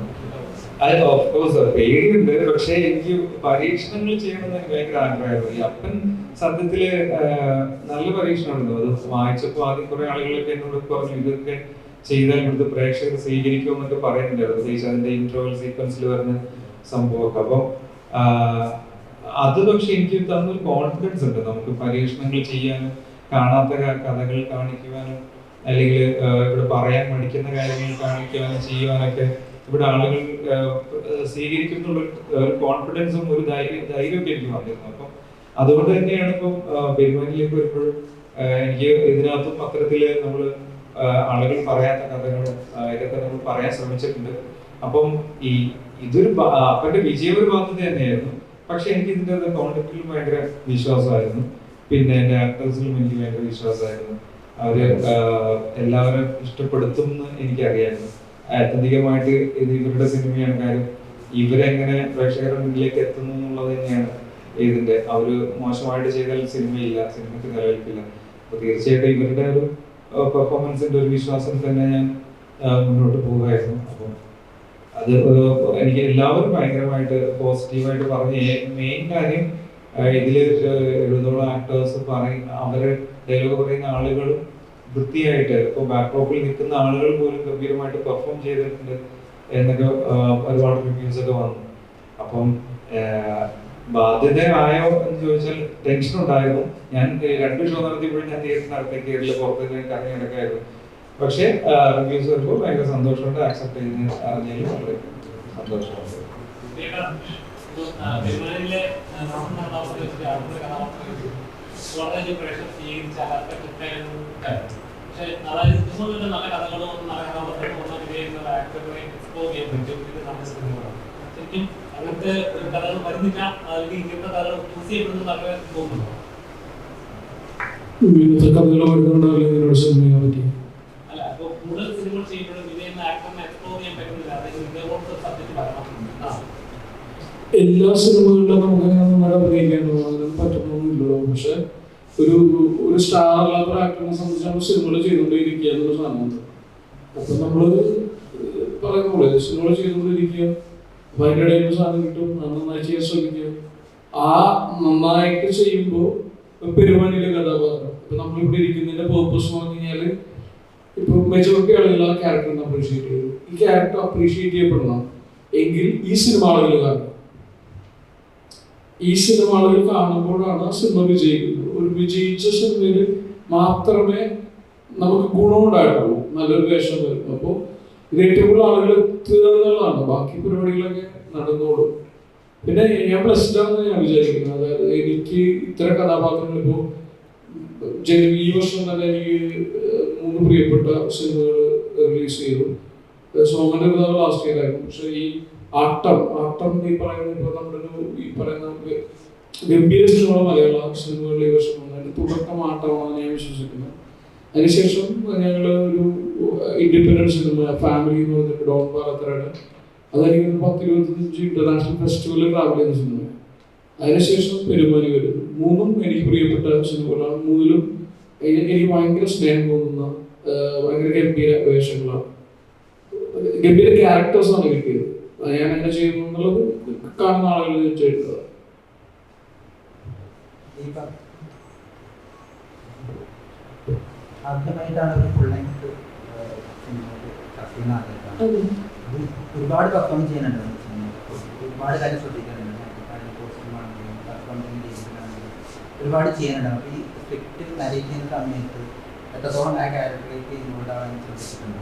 പേടിയുണ്ട്, പക്ഷെ എനിക്ക് പരീക്ഷണങ്ങൾ ചെയ്യണമെന്ന് എനിക്ക് ഭയങ്കര ആഗ്രഹമായിരുന്നു. ഈ അപ്പൻ സത്യത്തില് നല്ല പരീക്ഷണമായിരുന്നു. അത് വായിച്ചപ്പോൾ ആദ്യം കുറെ ആളുകളൊക്കെ എന്നോട് പറഞ്ഞു ഇതൊക്കെ ചെയ്താൽ ഇവിടുത്തെ പ്രേക്ഷകർ സ്വീകരിക്കുമെന്നൊക്കെ പറയുന്നുണ്ടായിരുന്നു. പ്രത്യേകിച്ച് അതിന്റെ ഇന്റർവൽ സീക്വൻസിൽ വരുന്ന സംഭവമൊക്കെ. അപ്പം അത് പക്ഷെ എനിക്ക് തന്നൊരു കോൺഫിഡൻസ് ഉണ്ട്. നമുക്ക് പരീക്ഷണങ്ങൾ ചെയ്യാനും കാണാത്ത കഥകൾ കാണിക്കുവാനും അല്ലെങ്കിൽ ഇവിടെ പറയാൻ മടിക്കുന്ന കാര്യങ്ങൾ കാണിക്കുവാനും ചെയ്യുവാനൊക്കെ ഇവിടെ ആളുകൾ സ്വീകരിക്കുന്നുള്ള ഒരു കോൺഫിഡൻസും ഒരു ധൈര്യമൊക്കെ എനിക്ക് വന്നിരുന്നു. അപ്പം അതുകൊണ്ട് തന്നെയാണ് ഇപ്പം പെരുമാനിലേക്ക് വരുമ്പോഴും എനിക്ക് ഇതിനകത്തും അത്തരത്തില് നമ്മൾ ആളുകൾ പറയാത്ത കഥകളും ഇതൊക്കെ നമ്മൾ പറയാൻ ശ്രമിച്ചിട്ടുണ്ട്. അപ്പം ഇതൊരു അപ്പന്റെ വിജയ ഒരു ബാധ്യത തന്നെയായിരുന്നു. പക്ഷെ എനിക്ക് ഇതിന്റെ കോൺടാക്റ്റിലും ഭയങ്കര വിശ്വാസമായിരുന്നു. പിന്നെ എന്റെ ആക്ടേഴ്സിലും എനിക്ക് ഭയങ്കര വിശ്വാസമായിരുന്നു. അവര് എല്ലാവരും ഇഷ്ടപ്പെടുത്തും എന്ന് എനിക്കറിയായിരുന്നു. ആത്യന്തികമായിട്ട് ഇത് ഇവരുടെ സിനിമയാണ്. കാര്യം ഇവരെങ്ങനെ പ്രേക്ഷകരുടെ മുന്നിലേക്ക് എത്തുന്നു എന്നുള്ളത് തന്നെയാണ് ഇതിന്റെ. അവര് മോശമായിട്ട് ചെയ്താൽ സിനിമയില്ല, സിനിമയ്ക്ക് നിലനിൽപ്പില്ല. അപ്പൊ തീർച്ചയായിട്ടും ഇവരുടെ ഒരു പെർഫോമൻസിന്റെ ഒരു വിശ്വാസം തന്നെ ഞാൻ മുന്നോട്ട് പോവുകയായിരുന്നു. അപ്പം അത് എനിക്ക് എല്ലാവരും ഭയങ്കരമായിട്ട് പോസിറ്റീവായിട്ട് പറഞ്ഞ മെയിൻ കാര്യം ഇതില് 70 ആക്ടേഴ്സ് അവര് ഡയലോഗ് പറയുന്ന ആളുകളും വൃത്തിയായിട്ട് ഇപ്പോൾ ബാക്ക്ഡ്രോപ്പിൽ നിൽക്കുന്ന ആളുകൾ പോലും ഗംഭീരമായിട്ട് പെർഫോം ചെയ്തിട്ടുണ്ട് എന്നൊക്കെ ഒരുപാട് റിവ്യൂസ് ഒക്കെ വന്നു. അപ്പം ബാധ്യതയായോ എന്ന് ചോദിച്ചാൽ ടെൻഷൻ ഉണ്ടായിരുന്നു. ഞാൻ 2 ഷോ നടത്തിയപ്പോഴും ഞാൻ തിയേറ്ററിനകത്തേക്ക് കയറില്ല, പുറത്തേക്ക് കറങ്ങി നടക്കായിരുന്നു. പക്ഷെ റിവ്യൂസ് വരുമ്പോൾ ഭയങ്കര സന്തോഷമുണ്ട്. ആക്സെപ്റ്റ് ചെയ്ത് അറിഞ്ഞാലും വളരെ സന്തോഷമുണ്ട്. വളരെ പ്രേക്ഷകർ സ്വീകരിച്ച പക്ഷേ അതായത് ഇതുപോലുള്ള നല്ല കഥകളും നല്ല കഥാപാത്രങ്ങളും ഒന്നും ആക്ടറുകളെ എക്സ്പ്ലോർ ചെയ്യാൻ പറ്റും. ഇത് നമ്മുടെ സിനിമകളാണ്. ശരിക്കും അങ്ങനത്തെ കഥകൾ വരുന്നില്ല, അല്ലെങ്കിൽ ഇങ്ങനത്തെ കഥകൾ ചൂസ് ചെയ്യപ്പെടുന്നത് വളരെ തോന്നുന്നു. അല്ല, ഇപ്പോൾ കൂടുതൽ സിനിമകൾ ചെയ്യുമ്പോഴും വിജയുന്ന ആക്ടറിനെ എക്സ്പ്ലോർ ചെയ്യാൻ പറ്റുന്നില്ല. അതായത് ഇതേപോലത്തെ സബ്ജക്ട് വരണം. എല്ലാ സിനിമകളിലും നമുക്ക് നന്നായി അഭിനയിക്കാൻ പറ്റുന്നൊന്നുമില്ലല്ലോ. പക്ഷെ ഒരു സ്റ്റാർ അല്ലാത്ത ആക്ടറിനെ സംബന്ധിച്ച് നമ്മൾ സിനിമകൾ ചെയ്തുകൊണ്ടിരിക്കുക എന്നുള്ള സാധനമുണ്ട്. അപ്പൊ നമ്മള് പറയുന്ന പോലെ സിനിമകൾ ചെയ്തുകൊണ്ടിരിക്കുക, അപ്പൊ അതിൻ്റെ ഇടയിൽ സാധനം കിട്ടും, നന്നായി ചെയ്യാൻ ശ്രമിക്കുക. ആ നന്നായിട്ട് ചെയ്യുമ്പോൾ പെരുമാനിയിലെ കഥാപാത്രം ഇപ്പൊ നമ്മളിവിടെ ഇരിക്കുന്നതിന്റെ പേർപ്പസ് എന്ന് പറഞ്ഞു കഴിഞ്ഞാല് ഇപ്പൊ മെജോറിറ്റി ആളുകൾ ആ ക്യാരക്ടറിനെ അപ്രീഷിയേറ്റ് ചെയ്തു. ഈ ക്യാരക്ടർ അപ്രീഷിയേറ്റ് ചെയ്യപ്പെടണം എങ്കിൽ ഈ സിനിമ ആളുകൾ കാണും. ഈ സിനിമ ആളുകൾ കാണുമ്പോഴാണ് സിനിമ വിജയിക്കുന്നത്. ഒരു വിജയിച്ച സിനിമയിൽ മാത്രമേ നമുക്ക് ഗുണമുണ്ടായിട്ടുള്ളൂ, നല്ലൊരു വേഷം വരും. അപ്പോൾ ഇത് ഏറ്റവും കൂടുതൽ ആളുകൾ എത്തുക എന്നുള്ളതാണ്. ബാക്കി പരിപാടികളൊക്കെ നടന്നോളും. പിന്നെ ഞാൻ ബ്ലെസ്ഡ് ആണെന്ന് ഞാൻ വിചാരിക്കുന്നത്. അതായത് എനിക്ക് ഇത്തരം കഥാപാത്രങ്ങൾ ഇപ്പോൾ ഈ വർഷം തന്നെ എനിക്ക് 3 പ്രിയപ്പെട്ട സിനിമകൾ റിലീസ് ചെയ്തു. സോമന്റെ കഥ ലാസ്റ്റ് ഇയർ ആയിരുന്നു. പക്ഷെ ഈ ആട്ടം ഈ പറയുന്ന ഇപ്പൊ നമ്മുടെ ഈ പറയുന്ന ഗംഭീര സിനിമകൾ മലയാള സിനിമകളിൽ ഈ വർഷം വന്നതിന് തുടക്കം ആട്ടമാണെന്ന് ഞാൻ വിശ്വസിക്കുന്നു. അതിനുശേഷം ഞങ്ങൾ ഒരു ഇൻഡിപെൻഡന്റ് സിനിമ ഫാമിലി എന്ന് പറഞ്ഞിട്ട് ഡോൺ പാറത്തറയുടെ അതെനിക്ക് 10-25 ഇന്റർനാഷണൽ ഫെസ്റ്റിവലിൽ ട്രാവൽ ചെയ്ത സിനിമ. അതിനുശേഷം പെരുമാനി വരുന്നു. മൂന്നും എനിക്ക് പ്രിയപ്പെട്ട സിനിമകളാണ്. മൂന്നിലും എനിക്ക് ഭയങ്കര സ്നേഹം തോന്നുന്ന ഭയങ്കര ഗംഭീര വേഷങ്ങളാണ്, ഗംഭീര ക്യാരക്ടേഴ്സാണ് കിട്ടിയത്. ഞാൻ എങ്ങനെ ചെയ്യുന്നു എന്നുള്ളത് കാണുന്ന ആളുകൾ ചെയ്തത്. ആദ്യമായിട്ടാണ് ഒരു ഫുൾ ലെങ്ത് ഒരുപാട് പെർഫോം ചെയ്യാനുണ്ട്. ഒരുപാട് കാര്യം ശ്രദ്ധിക്കാനുണ്ട്, ഒരുപാട് ചെയ്യാനുണ്ട്. അപ്പോൾ ഈ സ്ക്രിപ്റ്റ് മാരേജ് ചെയ്യുന്ന സമയത്ത് എത്രത്തോളം ആ ക്യാരക്ടറിലേക്ക് ഇൻവോൾവ് ആവാൻ ശ്രദ്ധിച്ചിട്ടുണ്ട്?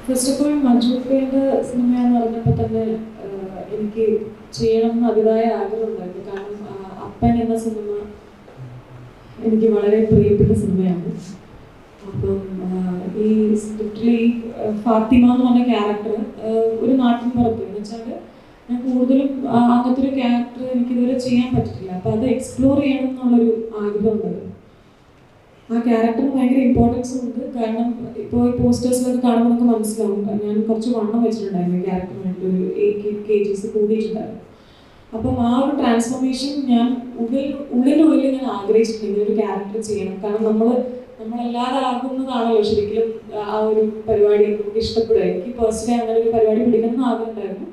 ഫസ്റ്റ് ഓഫ് ഓൾ മഞ്ജുക്കയുടെ സിനിമ എന്ന് പറഞ്ഞപ്പോൾ തന്നെ എനിക്ക് ചെയ്യണം എന്ന് അതിയായ ആഗ്രഹമുണ്ടായിരുന്നു. കാരണം അപ്പൻ എന്ന സിനിമ എനിക്ക് വളരെ പ്രിയപ്പെട്ട സിനിമയാണ്. അപ്പം ഈ സ്ക്രിപ്റ്റിൽ ഈ ഫാത്തിമ എന്ന് പറഞ്ഞ ക്യാരക്ടർ ഒരു നാട്ടിൻ പുറത്ത് എന്ന് വെച്ചാൽ ഞാൻ കൂടുതലും അങ്ങനത്തെ ഒരു ക്യാരക്ടർ എനിക്കിതുവരെ ചെയ്യാൻ പറ്റിയിട്ടില്ല. അപ്പം അത് എക്സ്പ്ലോർ ചെയ്യണം എന്നുള്ളൊരു ആഗ്രഹം ഉണ്ടായിരുന്നു. ആ ക്യാരക്ടറിന് ഭയങ്കര ഇമ്പോർട്ടൻസ് ഉണ്ട്. കാരണം ഇപ്പോൾ ഈ പോസ്റ്റേഴ്സിലൊക്കെ കാണുമ്പോൾ നമുക്ക് മനസ്സിലാവും. ഞാൻ കുറച്ച് വണ്ണം വെച്ചിട്ടുണ്ടായിരുന്നു ഈ ക്യാരക്ടറിന് വേണ്ടി, ഒരു 8 kgs കൂടിയിട്ടുണ്ടായിരുന്നു. അപ്പം ആ ഒരു ട്രാൻസ്ഫോർമേഷൻ ഞാൻ ഉള്ളിനുള്ളിൽ ഞാൻ ആഗ്രഹിച്ചിട്ടുണ്ട് ഒരു ക്യാരക്ടർ ചെയ്യണം. കാരണം നമ്മളല്ലാതാകുന്നതാണല്ലോ ശരിക്കും ആ ഒരു പരിപാടി നമുക്ക് ഇഷ്ടപ്പെടുക. എനിക്ക് പേഴ്സണലി അങ്ങനെ ഒരു പരിപാടി പിടിക്കണമെന്ന് ആഗ്രഹം ഉണ്ടായിരുന്നു.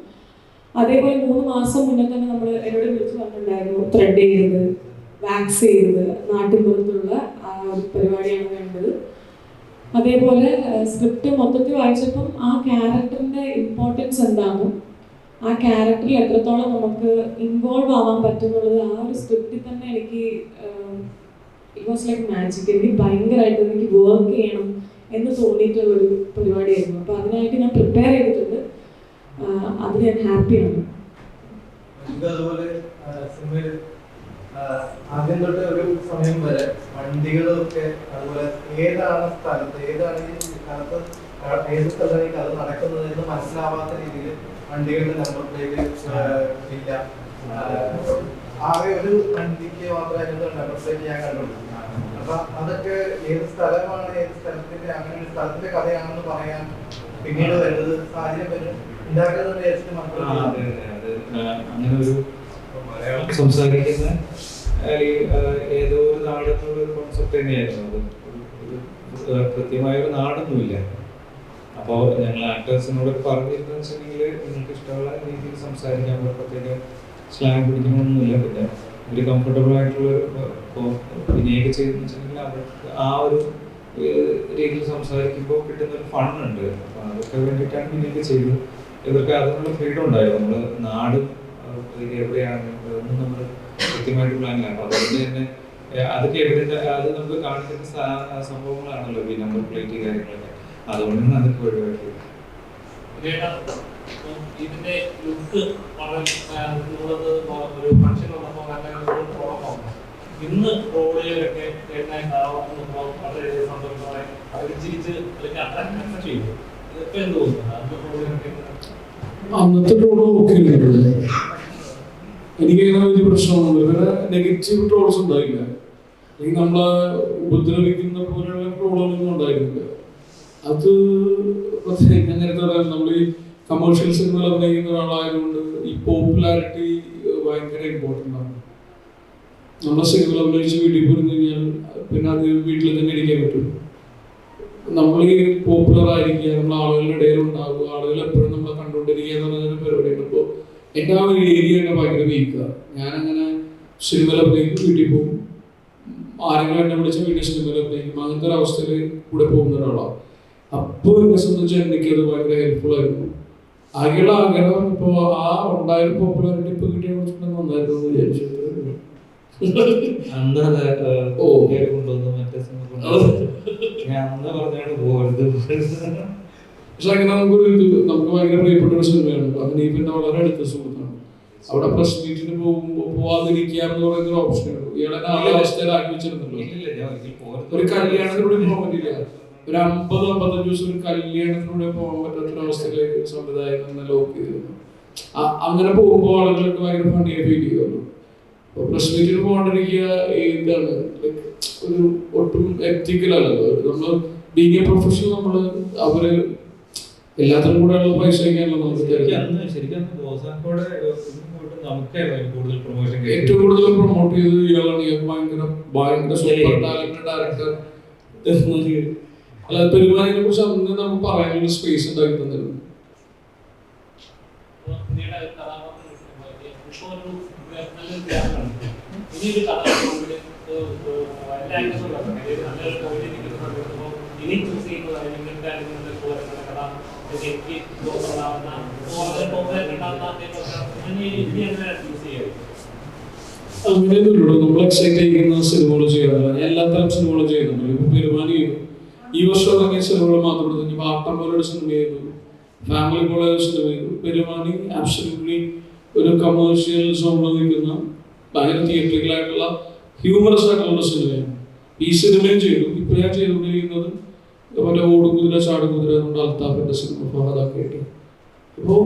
അതേപോലെ 3 മാസം മുന്നേ തന്നെ നമ്മൾ എന്നോട് വിളിച്ച് പറഞ്ഞിട്ടുണ്ടായിരുന്നു ത്രെഡ് ചെയ്തത്, വാക്സ് ചെയ്തത്, നാട്ടിൻപുറത്തുള്ള ആ ഒരു പരിപാടിയാണ് വേണ്ടത്. അതേപോലെ സ്ക്രിപ്റ്റ് മൊത്തത്തിൽ വായിച്ചപ്പം ആ ക്യാരക്ടറിൻ്റെ ഇമ്പോർട്ടൻസ് എന്താണോ, ആ ക്യാരക്ടറിൽ എത്രത്തോളം നമുക്ക് ഇൻവോൾവ് ആവാൻ പറ്റുന്നുള്ളത് ആ ഒരു സ്ക്രിപ്റ്റിൽ തന്നെ എനിക്ക് ഇറ്റ് വാസ് ലൈക്ക് മാജിക്. എനിക്ക് ഭയങ്കരമായിട്ട് എനിക്ക് വർക്ക് ചെയ്യണം എന്ന് തോന്നിയിട്ടുള്ളൊരു പരിപാടിയായിരുന്നു. അപ്പോൾ അതിനായിട്ട് ഞാൻ പ്രിപ്പയർ ചെയ്തിട്ടുണ്ട്. അതിൽ ഞാൻ ഹാപ്പിയാണ്. അതുപോലെ സിനിമയിൽ ആദ്യം തൊട്ട് ഒരു സമയം വരെ വണ്ടികളൊക്കെ അതുപോലെ ഏതാണ് സ്ഥലത്ത് ഏത് സ്ഥലത്താണ് ഈ കഥ നടക്കുന്നത് എന്ന് മനസ്സിലാവാത്ത രീതിയിൽ വണ്ടികളുടെ നമ്പർ പ്ലേറ്റ് ഇല്ല. ആകെ ഒരു വണ്ടിക്ക് മാത്രമേ നമ്പർ പ്ലേറ്റ് ഞാൻ കണ്ടുള്ളൂ. അപ്പൊ അതൊക്കെ ഏത് സ്ഥലമാണ്, ഏത് സ്ഥലത്തിന്റെ അങ്ങനെ ഒരു സ്ഥലത്തിന്റെ കഥയാണെന്ന് പറയാൻ പിന്നീട് വരുന്നത് സാഹചര്യം ഉണ്ടാക്കുന്നത് വിചാരിച്ചിട്ട് അങ്ങനെ ഒരു സംസാരിക്കുന്ന ഏതോ ഒരു നാടെന്നുള്ള ഒരു കോൺസെപ്റ്റ് തന്നെയായിരുന്നു അത്. കൃത്യമായൊരു നാടൊന്നുമില്ല. അപ്പോൾ ഞങ്ങൾ ആക്ടേഴ്സിനോട് പറഞ്ഞിരുന്നു വെച്ചിട്ടുണ്ടെങ്കിൽ നിങ്ങൾക്ക് ഇഷ്ടമുള്ള രീതിയിൽ സംസാരിക്കാൻ, പ്രത്യേക സ്ലാങ് പിടിക്കണമെന്നൊന്നുമില്ല. പിന്നെ ഒരു കംഫർട്ടബിൾ ആയിട്ടുള്ള വിനയൊക്കെ ചെയ്തെന്ന് വെച്ചിട്ടുണ്ടെങ്കിൽ അവർക്ക് ആ ഒരു രീതിയിൽ സംസാരിക്കുമ്പോൾ കിട്ടുന്നൊരു ഫണ്ണുണ്ട്. അപ്പോൾ അതൊക്കെ വേണ്ടിയിട്ടാണ് വിനയൊക്കെ ചെയ്തത്. ഇവർക്ക് അതിനുള്ള ഫ്രീഡം ഉണ്ടായിരുന്നു. നമ്മൾ നാടും എവിടെയാണ് ഒന്നും നമ്മൾ കൃത്യമായിട്ട് പ്ലാനില്ല. അപ്പോൾ അതുകൊണ്ട് തന്നെ അതൊക്കെ എവിടെയുണ്ട് അത് നമുക്ക് കാണിക്കുന്ന സംഭവങ്ങളാണല്ലോ ഈ നമ്പർ പ്ലേറ്റ് കാര്യങ്ങളൊക്കെ. അതുകൊണ്ടാണ് അതൊക്കെ ഒഴിവാക്കിയത്. ഇതിന്റെ ലുക്ക് ഒരു ഫംഗ്ഷൻ വന്നപ്പോൾ ഇന്ന് റോഡിലൊക്കെ വളരെ സന്തോഷത്തോടെ ചിരിച്ച് അട്രാക്ട് ചെയ്തു. ഇതൊക്കെ എന്ത് തോന്നുന്നു? അന്നത്തെ ട്രോള് നോക്കിയില്ല. എനിക്ക് അങ്ങനെ വലിയ പ്രശ്നമൊന്നുമില്ല. വേറെ നെഗറ്റീവ് ട്രോൾസ് ഉണ്ടായില്ല. അല്ലെങ്കിൽ നമ്മളെ ഉപദ്രവിക്കുന്ന പോലെയുള്ള ട്രോളുകളൊന്നും ഉണ്ടായിരുന്നില്ല. അത് ഞാൻ നേരത്തെ പറയാം, നമ്മൾ ഈ കമേഴ്ഷ്യൽ സിനിമകൾ അഭിനയിക്കുന്ന ഒരാളായതുകൊണ്ട് ഈ പോപ്പുലാരിറ്റി ഭയങ്കര ഇമ്പോർട്ടൻ്റ് ആണ്. നമ്മളെ സിനിമകൾ അഭിനയിച്ച് വീട്ടിൽ പോയിരുന്നു കഴിഞ്ഞാൽ പിന്നെ അത് വീട്ടിൽ തന്നെ ഇരിക്കാൻ പറ്റും. നമ്മൾ ഈ പോപ്പുലർ ആയിരിക്കുക, നമ്മൾ ആളുകളുടെ ഇടയിലുണ്ടാവുക, ആളുകൾ എപ്പോഴും നമ്മളെ കണ്ടുകൊണ്ടിരിക്കുക എന്ന് പറഞ്ഞൊരു പരിപാടിയുണ്ട്. അപ്പോൾ എൻ്റെ ആ ഒരു ഏരിയ തന്നെ ഭയങ്കര വീക്കുക. ഞാനങ്ങനെ സിനിമയിൽ അഭിനയിക്കും, വീട്ടിൽ പോകും, ആരെങ്കിലും എന്നെ വിളിച്ച വീട്ടിൽ സിനിമയിൽ അഭിനയിക്കും, അങ്ങനത്തെ ഒരു അവസ്ഥയിൽ കൂടെ പോകുന്ന ഒരാളാണ്. അപ്പോൾ എന്നെ സംബന്ധിച്ച് എനിക്കത് ഭയങ്കര ഹെൽപ്ഫുൾ ആയിരുന്നു. ആകെയുള്ള ആഗ്രഹം ഇപ്പോൾ ആ ഉണ്ടായൊരു പോപ്പുലാരിറ്റി ഇപ്പോൾ കിട്ടിയ കുറച്ചുകൂടെ നന്നായിരുന്നു എന്ന് വിചാരിച്ചു. പക്ഷെ അങ്ങനെ നമുക്ക് ഭയങ്കര പ്രിയപ്പെട്ട ഒരു സിനിമയാണ്. അങ്ങനെ ഈ പിന്നെ വളരെ അടുത്ത സുഹൃത്താണ്. അവിടെ പ്രസ് മീറ്റിന് പോവാതിരിക്കുക എന്ന് പറയുന്ന ഒരു ഓപ്ഷനാണ്. ഇയാളെ ആ അവസ്ഥയിലാക്കി വെച്ചിരുന്നല്ലോ. ഒരു കല്യാണത്തിലൂടെ പോകാൻ പറ്റില്ല. ഒരു 50-55 ദിവസം ഒരു കല്യാണത്തിലൂടെ പോകാൻ പറ്റാത്തൊരവസ്ഥയിലേക്ക് സംവിധായകൻ ലോക്ക് ചെയ്തിരുന്നു. അങ്ങനെ പോകുമ്പോൾ ആളുകൾക്ക് ഭയങ്കര ഫണ്ടിയെ ഫീൽ ചെയ്യുമല്ലോ. അപ്പോൾ പ്രസ് മീറ്റിന് പോകാണ്ടിരിക്കുക എന്താണ് ഒരു ഒട്ടും എത്തിക്കലല്ലോ. നമ്മൾ ബീങ് എ പ്രൊഫഷണൽ നമ്മൾ അവര് എല്ലാത്തിനും കൂടെ ഉള്ള പൈസ ഒക്കെയാണല്ലോ നമുക്ക് തരുന്നത്. ശരിക്കും ബോസാക്കോടെ നമുക്കായിരുന്നു കൂടുതൽ പ്രൊമോഷൻ ഏറ്റവും കൂടുതൽ പ്രൊമോട്ട് ചെയ്തത് ഇയാളാണ്. ഇയാൾക്ക് ഭയങ്കര സൂപ്പർ ടാലന്റഡ് ഡയറക്ടർ. അല്ലാതെ പെരുമാനിനെ കുറിച്ച് അന്ന് നമുക്ക് പറയാനുള്ള സ്പേസ് ഉണ്ടാക്കി തന്നിരുന്നു. അങ്ങനെയൊന്നുമില്ലല്ലോ. നമ്മൾ എക്സൈറ്റ് ചെയ്യിക്കുന്ന സിനിമകൾ ചെയ്യാറില്ല. ഞാൻ എല്ലാ തരം സിനിമകളും ചെയ്യുന്നുണ്ട്. ഇപ്പൊ പെരുമാനി ചെയ്തു, ഈ വർഷം ഇറങ്ങിയ സിനിമകൾ മാത്രം. ഇനി ആട്ടം പോലൊരു സിനിമ ചെയ്തു, ഫാമിലി പോലെ ഒരു സിനിമ ചെയ്തു. പെരുമാനി ആബ്സല്യൂട്ട്ലി ഒരു കമേഴ്ഷ്യൽ സോണിൽ നിൽക്കുന്ന ഭയങ്കര തിയേറ്ററിക്കലായിട്ടുള്ള ഹ്യൂമറസ് ആയിട്ടുള്ള സിനിമയാണ്. ഈ സിനിമയും ചെയ്തു. ഇപ്പൊ ഞാൻ ചെയ്തുകൊണ്ടിരിക്കുന്നത് മറ്റേ ഓടുകുതിര ചാടുകുതിര നമ്മുടെ അൽത്താഫിന്റെ സിനിമ ഫഹദൊക്കെ ആയിട്ട്. അപ്പോൾ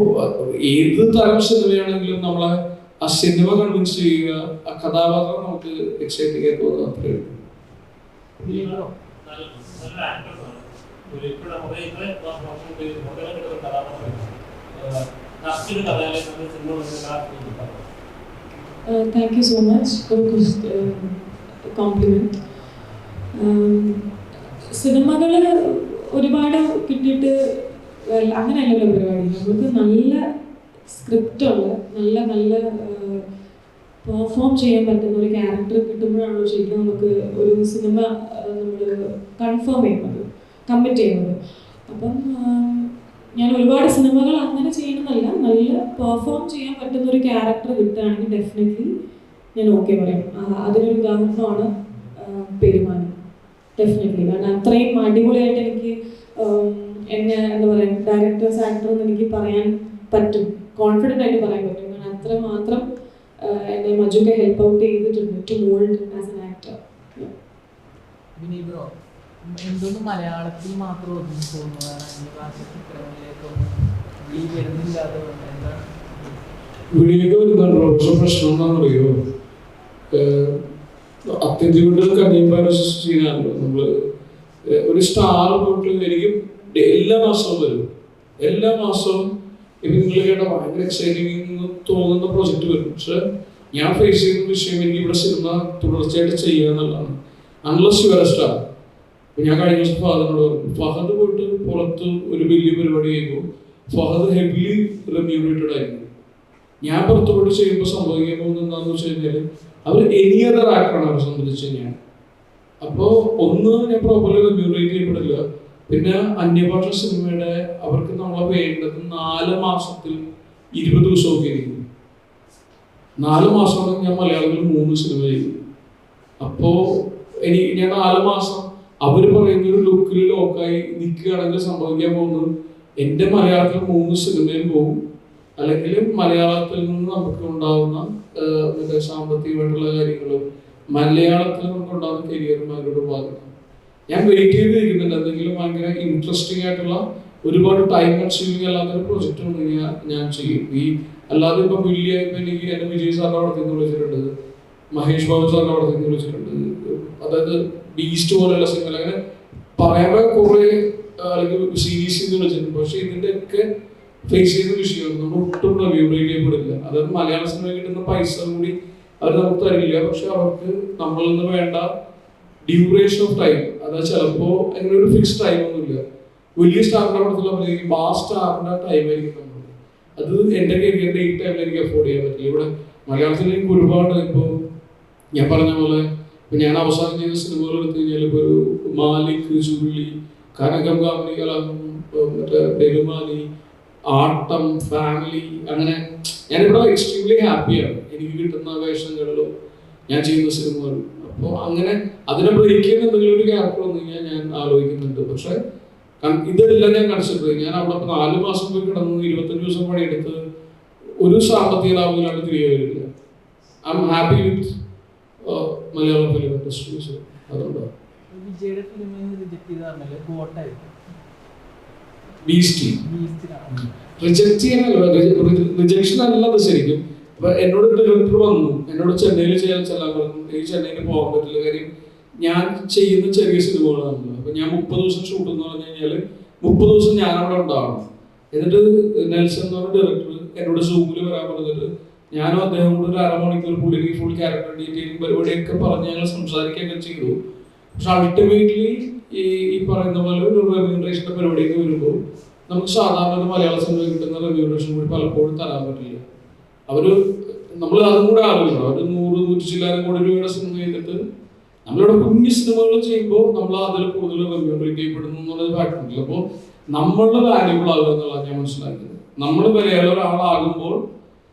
ഏത് തരം സിനിമയാണെങ്കിലും നമ്മളെ ആ സിനിമ കൺവിൻസ് ചെയ്യുക, ആ കഥാപാത്രം നമുക്ക് എക്സൈറ്റ് ചെയ്യാൻ തോന്നുക, അത്രയേ ഉള്ളൂ. Thank you so much for the compliment. സിനിമകൾ ഒരുപാട് കിട്ടിയിട്ട് അങ്ങനെയല്ലല്ലോ പരിപാടി. നമുക്ക് നല്ല സ്ക്രിപ്റ്റുള്ള നല്ല നല്ല പെർഫോം ചെയ്യാൻ പറ്റുന്ന ഒരു ക്യാരക്ടർ കിട്ടുമ്പോഴാണല്ലോ ശരിക്കും നമുക്ക് ഒരു സിനിമ നമ്മൾ കൺഫേം ചെയ്യുന്നത്, കമ്മിറ്റ് ചെയ്യുന്നത്. അപ്പം ഞാൻ ഒരുപാട് സിനിമകൾ അങ്ങനെ ചെയ്യണമെന്നല്ല, നല്ല പെർഫോം ചെയ്യാൻ പറ്റുന്ന ഒരു ക്യാരക്ടർ കിട്ടുകയാണെങ്കിൽ ഡെഫിനറ്റ്ലി ഞാൻ ഓക്കെ പറയും. അതിനൊരു ഉദാഹരണമാണ് പെരുമാനി. ഡെഫിനറ്റ്ലി. കാരണം അത്രയും അടിപൊളിയായിട്ട് എനിക്ക് എന്നെ എന്താ പറയുക ഡയറക്ടേഴ്സ് ആക്ടർ എന്ന് എനിക്ക് പറയാൻ പറ്റും, കോൺഫിഡൻ്റ് ആയിട്ട് പറയാൻ പറ്റും. കാരണം അത്ര മാത്രം എന്നെ മജുക്കെ ഹെൽപ്പ് ഔട്ട് ചെയ്തിട്ടുണ്ട് to mould as an actor. എന്തൊന്നും മലയാളത്തിൽ മാത്രം ഒതുങ്ങി പോകുന്നതാണ് അന്യഭാഷ ചിത്രങ്ങളിലേക്കൊന്നും വിളി വരുന്നില്ലാതെ എന്താണ് വിളിയൊക്കെ വരുന്നുണ്ടോ? പക്ഷെ പ്രശ്നം എന്താണെന്നറിയോ, അത്യന്തിക കന്യമ്പാര സീനാണല്ലോ. നമ്മള് ഒരു സ്റ്റാർ തൊട്ട് എനിക്ക് എല്ലാ മാസവും വരും. എല്ലാ മാസവും ഇപ്പം നിങ്ങൾ കേട്ട ഭയങ്കര എക്സൈറ്റിംഗ് തോന്നുന്ന പ്രൊജക്റ്റ് വരും. പക്ഷെ ഞാൻ ഫേസ് ചെയ്യുന്ന വിഷയം എനിക്ക് ഇവിടെ സിനിമ തുടർച്ചയായിട്ട് ചെയ്യുക എന്നുള്ളതാണ്. Unless you are A star. ഇപ്പം ഞാൻ കഴിഞ്ഞ ദിവസം ഫഹദിനോട് പറഞ്ഞു, ഫഹദ് പോയിട്ട് പുറത്ത് ഒരു വലിയ പരിപാടി ചെയ്യുമ്പോൾ ഫഹദ് ഹെവിലി റെമ്യൂണറേറ്റഡ് ആയിരിക്കും. ഞാൻ പുറത്ത് പോയിട്ട് ചെയ്യുമ്പോൾ സംഭവിക്കാൻ പോകുന്നത് എന്താണെന്ന് വെച്ച് കഴിഞ്ഞാൽ അവർ എനി അതർ ആക്ടറാണ് അവരെ സംബന്ധിച്ച് ഞാൻ. അപ്പോൾ ഒന്ന് ഞാൻ പ്രോപ്പർലി റെമ്യൂണറേറ്റ് ചെയ്യപ്പെടില്ല. പിന്നെ അന്യഭാഷ സിനിമയുടെ അവർക്ക് നമ്മളെ വേണ്ടത് 4 മാസത്തിൽ 20 ദിവസമൊക്കെ ആയിരിക്കും. 4 മാസമാണെങ്കിൽ ഞാൻ മലയാളത്തിൽ 3 സിനിമ ചെയ്തു. അപ്പോൾ ഞാൻ 4 മാസം അവർ പറയുന്ന ഒരു ലുക്കിൽ ലോക്കായി നിൽക്കുകയാണെങ്കിൽ സംഭവിക്കാൻ പോകുന്നത് എൻ്റെ മലയാളത്തിൽ 3 സിനിമയും പോകും. അല്ലെങ്കിൽ മലയാളത്തിൽ നിന്ന് നമുക്ക് ഉണ്ടാകുന്ന മറ്റേ സാമ്പത്തികമായിട്ടുള്ള കാര്യങ്ങളും മലയാളത്തിൽ നമുക്ക് ഉണ്ടാകുന്ന കരിയറും അവരോട് ബാധിക്കും. ഞാൻ വെയിറ്റ് ചെയ്തിരിക്കുന്നുണ്ട് എന്തെങ്കിലും ഭയങ്കര ഇൻട്രസ്റ്റിംഗ് ആയിട്ടുള്ള ഒരുപാട് ടൈം കൺസ്യൂമിങ് അല്ലാത്തൊരു പ്രൊജക്റ്റ് ഉണ്ടെങ്കിൽ ഞാൻ ചെയ്യും. ഈ അല്ലാതെ ഇപ്പം വലിയ ഇപ്പം എനിക്ക് എൻ്റെ വിജയ് സാറിൻ്റെ അവിടെ നിന്ന് വിളിച്ചിട്ടുണ്ട്, മഹേഷ് ബാബു സാറിൻ്റെ അവിടെ നിന്ന് വിളിച്ചിട്ടുണ്ട്. അതായത് ബീസ്റ്റ് പോലെയുള്ള സിനിമകൾ അങ്ങനെ പറയാൻ കുറേ അല്ലെങ്കിൽ സീരീസ് വിളിച്ചിട്ടുണ്ട്. പക്ഷെ ഇതിൻ്റെയൊക്കെ ഫേസ് ചെയ്യുന്ന വിഷയമാണ് നമ്മൾ ഒട്ടും റെമ്യൂണറേറ്റ് ചെയ്യപ്പെടില്ല. അതായത് മലയാള സിനിമ കിട്ടുന്ന പൈസ കൂടി അവർ നമുക്ക് തരില്ല. പക്ഷെ അവർക്ക് നമ്മളിൽ നിന്ന് വേണ്ട ഡ്യൂറേഷൻ ഓഫ് ടൈം, അതായത് ചിലപ്പോൾ അങ്ങനെ ഒരു ഫിക്സ് ടൈം ഒന്നുമില്ല. വലിയ സ്റ്റാറിൻ്റെ പടത്തിലൊക്കെ ആ സ്റ്റാറിൻ്റെ ടൈം ആയിരിക്കും നമ്മൾ. അത് എൻ്റെ കരിയറിൻ്റെ ഈ ടൈമിൽ എനിക്ക് അഫോർഡ് ചെയ്യാൻ പറ്റില്ല. ഇവിടെ മലയാളത്തിൽ എനിക്ക് ഒരുപാട് ഇപ്പോൾ ഞാൻ പറഞ്ഞ പോലെ ഇപ്പം ഞാൻ അവസാനം ചെയ്ത സിനിമകൾ എടുത്തു കഴിഞ്ഞാൽ ഇപ്പോൾ ഒരു മാലിക്, ചുരുളി, കനകം കാമിനികളം, മറ്റേ പെരുമാനി, ആട്ടം, ഫാമിലി, അങ്ങനെ ഞാനിവിടെ എക്സ്ട്രീംലി ഹാപ്പിയാണ് എനിക്ക് കിട്ടുന്ന വേഷങ്ങളിലും ഞാൻ ചെയ്യുന്ന സിനിമകളും. അപ്പോൾ അങ്ങനെ അതിനെ ബ്രേക്ക് ചെയ്യുന്ന എന്തെങ്കിലും ഒരു ക്യാരക്ടർ വന്നു കഴിഞ്ഞാൽ ഞാൻ ആലോചിക്കുന്നുണ്ട്. പക്ഷെ ഇതെല്ലാം ഞാൻ കൺസിഡർ ഞാൻ അവിടെ 4 മാസം പോയി കിടന്ന് 25 ദിവസം പണിയെടുത്ത് ഒരു സാമ്പത്തിക ലാഭത്തിലാണ് തിരികെ വരില്ല. I am happy with Malayalam film industry. അതുകൊണ്ടാണ് വിജയുടെ ഫിലിമിൽ റിജക്ട് ചെയ്താണല്ലോ ഗോട്ടായിരുന്നു. റിജക്ട് ചെയ്യാനല്ല, റിജക്ഷൻ അല്ലത് ശരിക്കും. അപ്പൊ എന്നോട് ഡയറക്ടർ വന്നു, എന്നോട് ചെന്നൈയിൽ ചെല്ലാൻ പറഞ്ഞു. എനിക്ക് ചെന്നൈയിൽ പോകാൻ പറ്റില്ല, കാര്യം ഞാൻ ചെയ്യുന്ന ചെറിയ സിനിമകളാണല്ലോ. അപ്പൊ ഞാൻ 30 ദിവസം ഷൂട്ട് എന്ന് പറഞ്ഞു കഴിഞ്ഞാൽ 30 ദിവസം ഞാൻ അവിടെ ഉണ്ടാവണം. എന്നിട്ട് നെൽസൺ എന്ന് പറഞ്ഞ ഡയറക്ടർ എന്നോട് സൂമിൽ വരാൻ പറഞ്ഞിട്ട് ഞാനും അദ്ദേഹം കൂടെ ഒരു അരമണിക്കൂർ പുള്ളിക്ക് ഫുൾ ക്യാരക്ടർ ഡീറ്റെയിലിംഗ് പരിപാടിയൊക്കെ പറഞ്ഞ് ഞങ്ങൾ സംസാരിക്കുകയൊക്കെ ചെയ്തു. പക്ഷെ അൾട്ടിമേറ്റ്ലി ഈ പറയുന്ന പോലെ ഒരു റെമ്യൂണറേഷൻ്റെ പരിപാടിയൊക്കെ വരുമ്പോൾ നമുക്ക് സാധാരണ ഒരു മലയാള സിനിമ കിട്ടുന്ന റെമ്യൂണറേഷൻ കൂടി പലപ്പോഴും തരാൻ പറ്റില്ല. നമ്മൾ അതും കൂടെ ആലോചിക്കണം. അവർ 100-100 ചില്ലാനും കോടി രൂപയുടെ സിനിമ ചെയ്തിട്ട് നമ്മളിവിടെ കുഞ്ഞു സിനിമകൾ ചെയ്യുമ്പോൾ നമ്മൾ അതിൽ കൂടുതൽ റെമ്യൂണറേറ്റ് ചെയ്യപ്പെടുന്നു എന്നുള്ളത് ഫാക്ടറില്ല. അപ്പോൾ നമ്മളുടെ വാല്യൂബിൾ ആകുക എന്നുള്ളതാണ് ഞാൻ മനസ്സിലാക്കുന്നത്. നമ്മൾ വിലയുള്ള ഒരാളാകുമ്പോൾ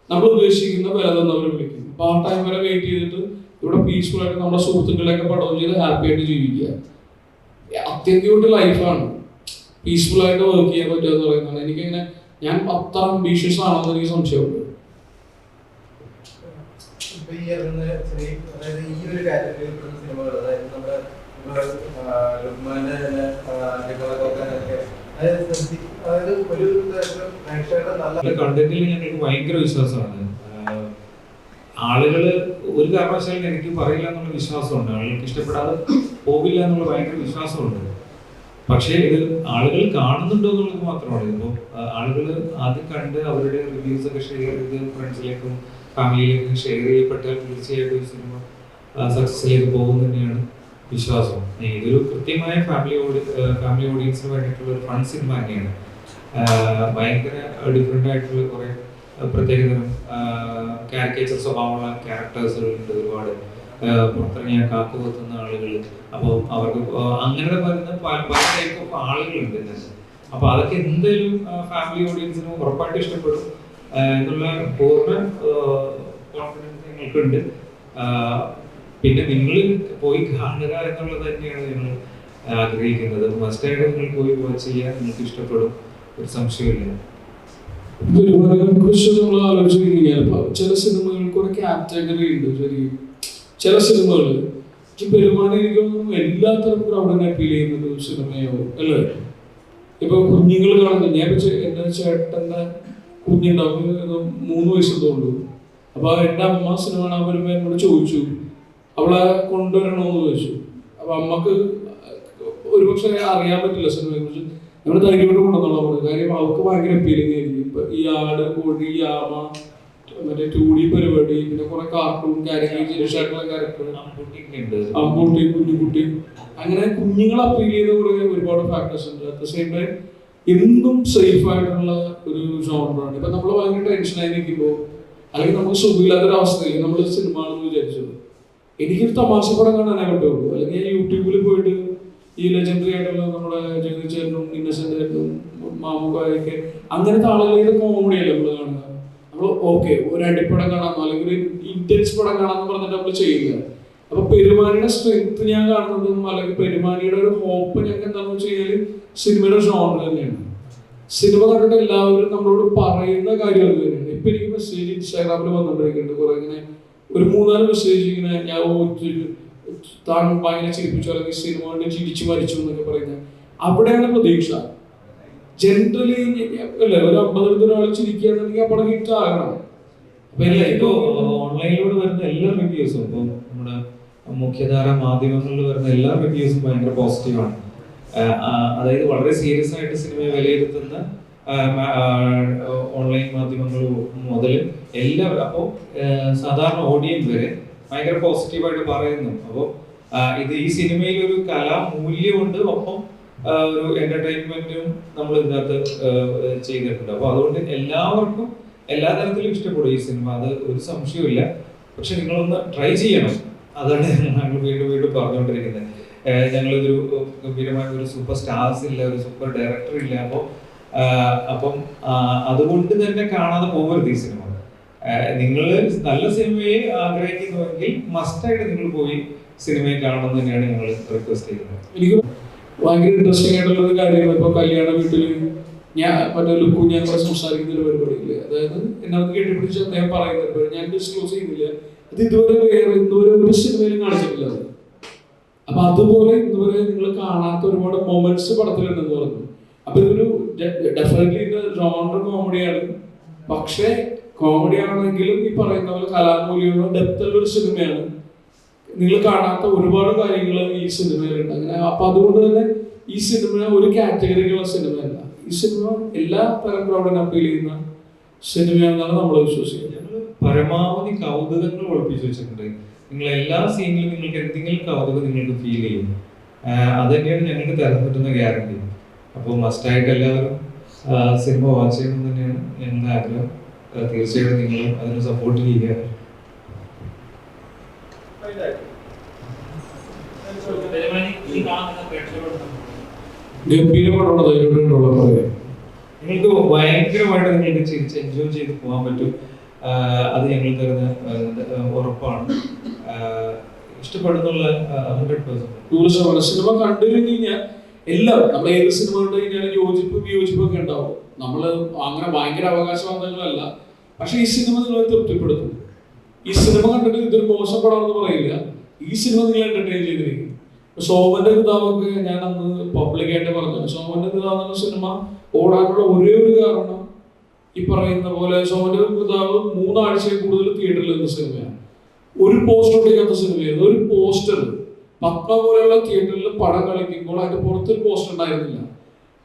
നമ്മൾ ഉദ്ദേശിക്കുന്ന വില തന്നവരെ വിളിക്കും. അപ്പോൾ ആ ടൈം വരെ വെയിറ്റ് ചെയ്തിട്ട് ഇവിടെ പീസ്ഫുൾ ആയിട്ട് നമ്മുടെ സുഹൃത്തുക്കളെയൊക്കെ പടവും ചെയ്ത് ഹാപ്പി ആയിട്ട് ജീവിക്കുക. അത്യന്തികമായിട്ട് ലൈഫാണ്. പീസ്ഫുൾ ആയിട്ട് വർക്ക് ചെയ്യാൻ പറ്റുക എന്ന് പറയുന്നത് എനിക്കിങ്ങനെ ഞാൻ അത്ര അംബീഷ്യസ് ആണെന്ന് എനിക്ക് സംശയമുണ്ട്. ഇപ്പൊ ഈ അതായത് ഈ ഒരു കാറ്റഗറിയിൽ പെടുന്ന സിനിമകൾ, അതായത് നമ്മുടെ ലുക്മാന്റെ തന്നെ അതായത് ഒരു പ്രേക്ഷകരുടെ നല്ല കണ്ടന്റിൽ ഞങ്ങൾക്ക് ഭയങ്കര വിശ്വാസമാണ്. ആളുകള് ഒരു കാരണവശാലും എനിക്ക് പറയില്ല എന്നുള്ള വിശ്വാസമുണ്ട്. ആളുകൾക്ക് ഇഷ്ടപ്പെടാതെ പോകില്ല എന്നുള്ള ഭയങ്കര വിശ്വാസമുണ്ട്. പക്ഷേ ഇത് ആളുകൾ കാണുന്നുണ്ടോ എന്നുള്ളത് മാത്രമാണ്. ഇപ്പോൾ ആളുകൾ ആദ്യം കണ്ട് അവരുടെ റിവ്യൂസ് ഒക്കെ ഷെയർ ചെയ്ത് ഫ്രണ്ട്സിലേക്കും ഫാമിലിയിലേക്കും ഷെയർ ചെയ്യപ്പെട്ടാൽ തീർച്ചയായിട്ടും സിനിമ സക്സസിലേക്ക് പോകും തന്നെയാണ് വിശ്വാസം. ഇതൊരു കൃത്യമായ ഫാമിലി ഓഡിയൻസിന് വേണ്ടിയിട്ടുള്ള ഒരു ഫൺ സിനിമ തന്നെയാണ്. ഭയങ്കര ഡിഫറെൻ്റ് ആയിട്ടുള്ള കുറേ പ്രത്യേകതരം കാരിക്കേച്ചർ സ്വഭാവമുള്ള ക്യാരക്ടേഴ്സുകളുണ്ട് ഒരുപാട്. പുറത്തിറങ്ങിയ കാക്കു കൊത്തുന്ന ആളുകൾ, അപ്പോൾ അവർക്ക് അങ്ങനെ വരുന്ന പല ടൈപ്പ് ഓഫ് ആളുകളുണ്ട് ഇതിനകത്ത്. അപ്പോൾ അതൊക്കെ എന്തായാലും ഫാമിലി ഓഡിയൻസിന് ഉറപ്പായിട്ട് ഇഷ്ടപ്പെടും എന്നുള്ള പൂർണ്ണ കോൺഫിഡൻസ് ഞങ്ങൾക്കുണ്ട്. പിന്നെ നിങ്ങൾ പോയി കാണുക എന്നുള്ളത് തന്നെയാണ് ഞങ്ങൾ ആഗ്രഹിക്കുന്നത്. മസ്റ്റായിട്ട് നിങ്ങൾ പോയി വാച്ച് ചെയ്യാൻ നിങ്ങൾക്ക് ഇഷ്ടപ്പെടും, ഒരു സംശയമില്ല. കുറിച്ച് നമ്മൾ ആലോചിച്ച് കഴിഞ്ഞാൽ ചില സിനിമകൾക്ക് ഒരു കാറ്റഗറി ഉണ്ട്. ശരിക്കും ചില സിനിമകൾ പെരുമാനം എനിക്ക് എല്ലാത്തരം ക്രൗഡിനെ അപ്പീൽ ചെയ്യുന്ന ഒരു സിനിമയാവും അല്ലേ? ഇപ്പൊ കുഞ്ഞുങ്ങൾ കാണുന്നത്, ഞാൻ എൻ്റെ ചേട്ടൻ്റെ കുഞ്ഞുണ്ടാവും, 3 വയസ്സെന്തോള്ളൂ. അപ്പൊ എൻ്റെ അമ്മ സിനിമ കാണാൻ വരുമ്പോൾ എന്നോട് ചോദിച്ചു അവളെ കൊണ്ടുവരണോന്ന് ചോദിച്ചു. അപ്പൊ അമ്മക്ക് ഒരുപക്ഷെ അറിയാൻ പറ്റില്ല സിനിമയെ കുറിച്ച്. നമ്മൾ ധൈര്യമായിട്ട് കൊണ്ടുവന്നോളാം പറഞ്ഞു. കാര്യം അവർക്ക് ഭയങ്കര അപ്പീലിംഗ് ആയിരിക്കും. ഇപ്പൊ ഈ ആട്, കോഴി, ആമ, മറ്റേ 2D പരിപാടി, പിന്നെ കുറെ കാർട്ടൂൺ ക്യാരക്ടർ, അമ്പൂട്ടി, കുഞ്ഞുകുട്ടി, അങ്ങനെ കുഞ്ഞുങ്ങളെ അപ്പീൽ ചെയ്യുന്ന കുറെ ഒരുപാട് ഫാക്ടേഴ്സ് ഉണ്ട്. അറ്റ് ദ സെയിം ടൈം എന്നും സേഫ് ആയിട്ടുള്ള ഒരു ജോണറാണ്. ഇപ്പൊ നമ്മൾ ഭയങ്കര ടെൻഷനായി നിൽക്കുമ്പോൾ അല്ലെങ്കിൽ നമുക്ക് സുഖമില്ലാത്തൊരവസ്ഥയിൽ നമ്മൾ സിനിമ ആണെന്ന് വിചാരിച്ചത് എനിക്കൊരു തമാശ പടം കാണാനേ പറ്റുള്ളൂ. അല്ലെങ്കിൽ ഞാൻ യൂട്യൂബിൽ പോയിട്ട് ഈ ലെജൻഡറി ആയിട്ടുള്ള നമ്മുടെ ജഗതി ചേട്ടനും ഇന്നസെന്റ് ചേട്ടനും മാമുക്കായൊക്കെ അങ്ങനത്തെ ആളുകളുടെ കോമഡിയല്ലേ നമ്മൾ കാണുക. നമ്മൾ ഓക്കെ ഒരു അടിപ്പടം കാണാമെന്നോ അല്ലെങ്കിൽ ഒരു ഇന്റൻസ് പടം കാണാമെന്ന് പറഞ്ഞിട്ട് നമ്മൾ ചെയ്യില്ല. അപ്പൊ പെരുമാനിയുടെ സ്ട്രെങ്ത് ഞാൻ കാണുന്നതും അല്ലെങ്കിൽ പെരുമാനിയുടെ ഒരു ഹോപ്പ് ഞങ്ങൾക്ക് എന്താണെന്ന് വെച്ച് കഴിഞ്ഞാൽ സിനിമയുടെ ജോണർ തന്നെയാണ്. സിനിമ കണ്ടിട്ട് എല്ലാവരും നമ്മളോട് പറയുന്ന കാര്യം അത് തന്നെയാണ്. ഇപ്പൊ എനിക്ക് മെസ്സേജ് ഇൻസ്റ്റാഗ്രാമിൽ വന്നുകൊണ്ടിരിക്കുന്നുണ്ട് കുറെ. ഇങ്ങനെ ഒരു 3-4 മെസ്സേജ് ഇങ്ങനെ ഞാൻ താൻ ഭയങ്കര ചിരിപ്പിച്ചു അല്ലെങ്കിൽ സിനിമ കൊണ്ട് ചിരിച്ചു മരിച്ചു എന്നൊക്കെ പറയുന്നത്. അവിടെയാണ് പ്രതീക്ഷ. ജനറലി അല്ലേ ഒരു 50 ഒരാൾ ചിരിക്കുകയാണെന്നുണ്ടെങ്കിൽ ആ പടം ഹിറ്റ് ആകണം. ഇപ്പോ ഓൺലൈനിലൂടെ വരുന്ന എല്ലാ റിവ്യൂസും, ഇപ്പൊ നമ്മുടെ മുഖ്യധാര മാധ്യമങ്ങളിൽ വരുന്ന എല്ലാ റിവ്യൂസും ഭയങ്കര പോസിറ്റീവാണ്. അതായത് വളരെ സീരിയസ് ആയിട്ട് സിനിമയെ വിലയിരുത്തുന്ന ഓൺലൈൻ മാധ്യമങ്ങൾ മുതൽ എല്ലാവരും, അപ്പോൾ സാധാരണ ഓഡിയൻസ് വരെ ഭയങ്കര പോസിറ്റീവായിട്ട് പറയുന്നു. അപ്പോൾ ഇത് ഈ സിനിമയിൽ ഒരു കലാമൂല്യമുണ്ട്, ഒപ്പം ഒരു എന്റർടൈൻമെന്റും നമ്മൾ ഇതിനകത്ത് ചെയ്തിട്ടുണ്ട്. അപ്പോൾ അതുകൊണ്ട് എല്ലാവർക്കും എല്ലാ തരത്തിലും ഇഷ്ടപ്പെടും ഈ സിനിമ, അത് ഒരു സംശയമില്ല. പക്ഷെ നിങ്ങളൊന്ന് ട്രൈ ചെയ്യണം. അതാണ് ഞങ്ങൾ വീണ്ടും വീണ്ടും പറഞ്ഞുകൊണ്ടിരിക്കുന്നത്. ഞങ്ങളൊരു ഗംഭീരമായ ഒരു സൂപ്പർ സ്റ്റാർസ് ഇല്ല, ഒരു സൂപ്പർ ഡയറക്ടർ ഇല്ല. അപ്പം അതുകൊണ്ട് തന്നെ കാണാതെ പോകരുത് ഈ സിനിമ. നിങ്ങൾ നല്ല സിനിമയെ ആഗ്രഹിക്കുന്നുവെങ്കിൽ മസ്റ്റായിട്ട് നിങ്ങൾ പോയി സിനിമയെ കാണണം തന്നെയാണ് ഞങ്ങൾ റിക്വസ്റ്റ് ചെയ്യുന്നത്. എനിക്ക് ഭയങ്കര ഇൻട്രസ്റ്റിംഗ് ആയിട്ടുള്ള ഒരു കാര്യമാണ്. ഇപ്പൊ കല്യാണ വീട്ടിൽ ഞാൻ മറ്റേ ലുക്കു ഞാൻ കൂടെ സംസാരിക്കുന്ന ഒരു പരിപാടിയില്ലേ, അതായത് എന്നെ കേട്ടിപ്പിടിച്ച് അദ്ദേഹം പറയുന്നത് ഞാൻ ഡിസ്ക്ലോസ് ചെയ്യുന്നില്ല, അത് ഇതുവരെ ഒരു സിനിമയിലും കാണിച്ചിട്ടില്ല. അപ്പൊ അതുപോലെ ഇതുവരെ നിങ്ങൾ കാണാത്ത ഒരുപാട് മൊമെന്റ്സ് പടത്തിലുണ്ടെന്ന് പറഞ്ഞു. അപ്പൊ ഇതൊരു ഡെഫിനറ്റ്ലി ഇത് ജോണർ കോമഡിയാണ്. പക്ഷേ കോമഡി ആണെങ്കിലും ഈ പറയുന്ന പോലെ കലാമൂല്യമുള്ള ഡെപ്തുള്ള ഒരു സിനിമയാണ്. നിങ്ങൾ കാണാത്ത ഒരുപാട് കാര്യങ്ങൾ ഈ സിനിമയിലുണ്ട്. അങ്ങനെ അപ്പൊ അതുകൊണ്ട് തന്നെ ഈ സിനിമ ഒരു കാറ്റഗറിയിലുള്ള സിനിമയല്ല. ഈ സിനിമ എല്ലാ തരം ക്രൗഡിനെ അപ്പീൽ ചെയ്യുന്ന സിനിമയാണെന്നാണ് നമ്മൾ വിശ്വസിക്കുന്നത്. ഞങ്ങൾ പരമാവധി കൗതുകങ്ങൾ ഒളിപ്പിച്ച് വെച്ചിട്ടുണ്ട്. നിങ്ങൾ എല്ലാ സീനിലും നിങ്ങൾക്ക് എന്തെങ്കിലും കൗതുകം നിങ്ങൾക്ക് ഫീൽ ചെയ്യും. അത് തന്നെയാണ് ഞങ്ങൾക്ക് തരാൻ പറ്റുന്ന ഗ്യാരണ്ടി. അപ്പോൾ മസ്റ്റായിട്ട് എല്ലാവരും സിനിമ വാച്ച് ചെയ്യണം തന്നെയാണ് ഞങ്ങളുടെ ആഗ്രഹം. തീർച്ചയായിട്ടും നിങ്ങൾ അതിന് സപ്പോർട്ട് ചെയ്യുക. ഗംഭീരമായിട്ടുള്ള ധൈര്യമായിട്ടുള്ള പറയാം. നിങ്ങൾക്ക് ഭയങ്കരമായിട്ട് നിങ്ങൾക്ക് ചിരിച്ച് എൻജോയ് ചെയ്ത് പോകാൻ പറ്റും. അത് ഞങ്ങൾ തരുന്ന ഉറപ്പാണ്. ഇഷ്ടപ്പെടുന്നുള്ള 100%. സിനിമ കണ്ടു കഴിഞ്ഞാൽ എല്ലാം നമ്മൾ ഏത് സിനിമ കണ്ടു കഴിഞ്ഞാലും വിയോജിപ്പൊക്കെ ഉണ്ടാവും. നമ്മൾ അങ്ങനെ ഭയങ്കര അവകാശവാദങ്ങളല്ല. പക്ഷെ ഈ സിനിമ നിങ്ങളെ തൃപ്തിപ്പെടുത്തും. ഈ സിനിമ കണ്ടിട്ട് ഇതൊരു മോശം പടമാണെന്ന് പറയില്ല. ഈ സിനിമ നിങ്ങൾ എന്റർടൈൻ ചെയ്തിരിക്കും. സോമന്റെ പിതാവൊക്കെ ഞാൻ അന്ന് പബ്ലിക്കായിട്ട് പറഞ്ഞു. സോമന്റെ പിതാവ് എന്ന സിനിമ ഓടാനുള്ള ഒരേ ഒരു കാരണം ഈ പറയുന്ന പോലെ സോമന്റെ പിതാവ് 3 ആഴ്ചയിൽ കൂടുതൽ തിയേറ്ററിൽ എന്ന സിനിമയാണ്. ഒരു പോസ്റ്റർ ഒട്ടിക്കാത്ത സിനിമയായിരുന്നു. ഒരു പോസ്റ്റർ പത്മ പോലെയുള്ള തിയേറ്ററിൽ പടം കളിക്കുമ്പോൾ അതിന്റെ പുറത്തൊരു പോസ്റ്റർ ഉണ്ടായിരുന്നില്ല.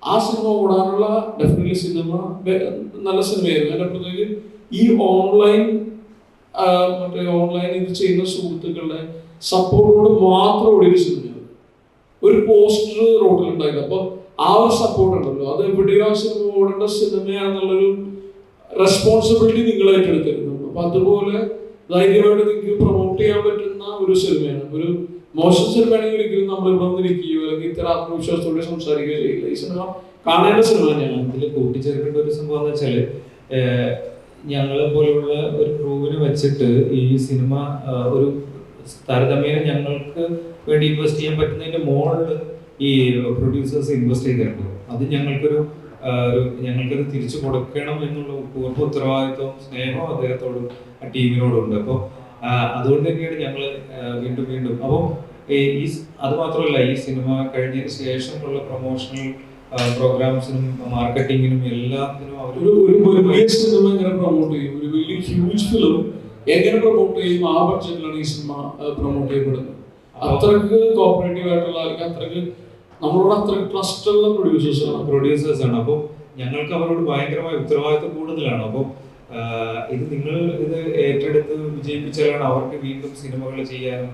ആ സിനിമ ഓടാനുള്ള ഡെഫിനറ്റ്ലി സിനിമ നല്ല സിനിമയായിരുന്നു. അതിന്റെ പ്രത്യേകിച്ച് ഈ ഓൺലൈൻ ഇത് ചെയ്യുന്ന സുഹൃത്തുക്കളുടെ സപ്പോർട്ടോട് മാത്രം ഓടിയൊരു സിനിമയാണ്. ഒരു പോസ്റ്റർ റോഡിലുണ്ടായില്ല. അപ്പൊ ആ ഒരു സപ്പോർട്ട് ഉണ്ടല്ലോ, അത് എവിടെയോ ആ സിനിമ ഓടേണ്ട സിനിമയാണെന്നുള്ളൊരു റെസ്പോൺസിബിലിറ്റി നിങ്ങൾ ഏറ്റെടുത്തിരുന്നു. അപ്പൊ അതുപോലെ ധൈര്യമായിട്ട് നിങ്ങൾക്ക് പ്രൊമോട്ട് ചെയ്യാൻ പറ്റുന്ന ഒരു സിനിമയാണ്. ഒരു മോശം സിനിമയാണെങ്കിൽ ഒരിക്കലും നമ്മൾ ഇവിടെ വന്നിരിക്കുകയോ അല്ലെങ്കിൽ ഇത്തരം ആത്മവിശ്വാസത്തോടെ സംസാരിക്കുകയോ ചെയ്യില്ല. ഈ സിനിമ കാണേണ്ട സിനിമ തന്നെയാണ്. ഇതിൽ കൂട്ടിച്ചേർക്കേണ്ട ഒരു സംഭവം എന്ന് വെച്ചാൽ ഞങ്ങളെ പോലുള്ള ഒരു ക്രൂവിനെ വെച്ചിട്ട് ഈ സിനിമ ഒരു താരതമ്യേന ഞങ്ങൾക്ക് വേണ്ടി ഇൻവെസ്റ്റ് ചെയ്യാൻ പറ്റുന്നതിന്റെ മുകളിൽ ഈ പ്രൊഡ്യൂസേഴ്സ് ഇൻവെസ്റ്റ് ചെയ്തിട്ടുണ്ട്. അത് ഞങ്ങൾക്കത് തിരിച്ചു കൊടുക്കണം എന്നുള്ള പൂർണ്ണ ഉത്തരവാദിത്വവും സ്നേഹവും അദ്ദേഹത്തോടും ആ ടീമിനോടും ഉണ്ട്. അപ്പോൾ അതുകൊണ്ട് തന്നെയാണ് ഞങ്ങൾ വീണ്ടും അപ്പോൾ അത് മാത്രമല്ല, ഈ സിനിമ കഴിഞ്ഞതിന് ശേഷമുള്ള പ്രൊമോഷണൽ പ്രോഗ്രാംസിനും മാർക്കറ്റിങ്ങിനും എല്ലാത്തിനും ഒരു വലിയ സിനിമ എങ്ങനെ പ്രൊമോട്ട് ചെയ്യും, ഒരു വലിയ ഹ്യൂജ് ഫിലിം എങ്ങനെ പ്രൊമോട്ട് ചെയ്യും, ആ ബഡ്ജറ്റിലാണ് ഈ സിനിമ പ്രൊമോട്ട് ചെയ്യപ്പെടുന്നത്. അത്രക്ക് കോപ്പറേറ്റീവ് ആയിട്ടുള്ള അല്ലെങ്കിൽ അത്രക്ക് നമ്മളോട് അത്രക്ക് ട്രസ്റ്റ് ഉള്ള പ്രൊഡ്യൂസേഴ്സ് ആണ്. അപ്പോൾ ഞങ്ങൾക്ക് അവരോട് ഭയങ്കരമായ ഉത്തരവാദിത്വം കൂടുതലാണ്. അപ്പോൾ നിങ്ങൾ ഇത് ഏറ്റെടുത്ത് വിജയിപ്പിച്ചാലാണ് അവർക്ക് വീണ്ടും സിനിമകൾ ചെയ്യാനും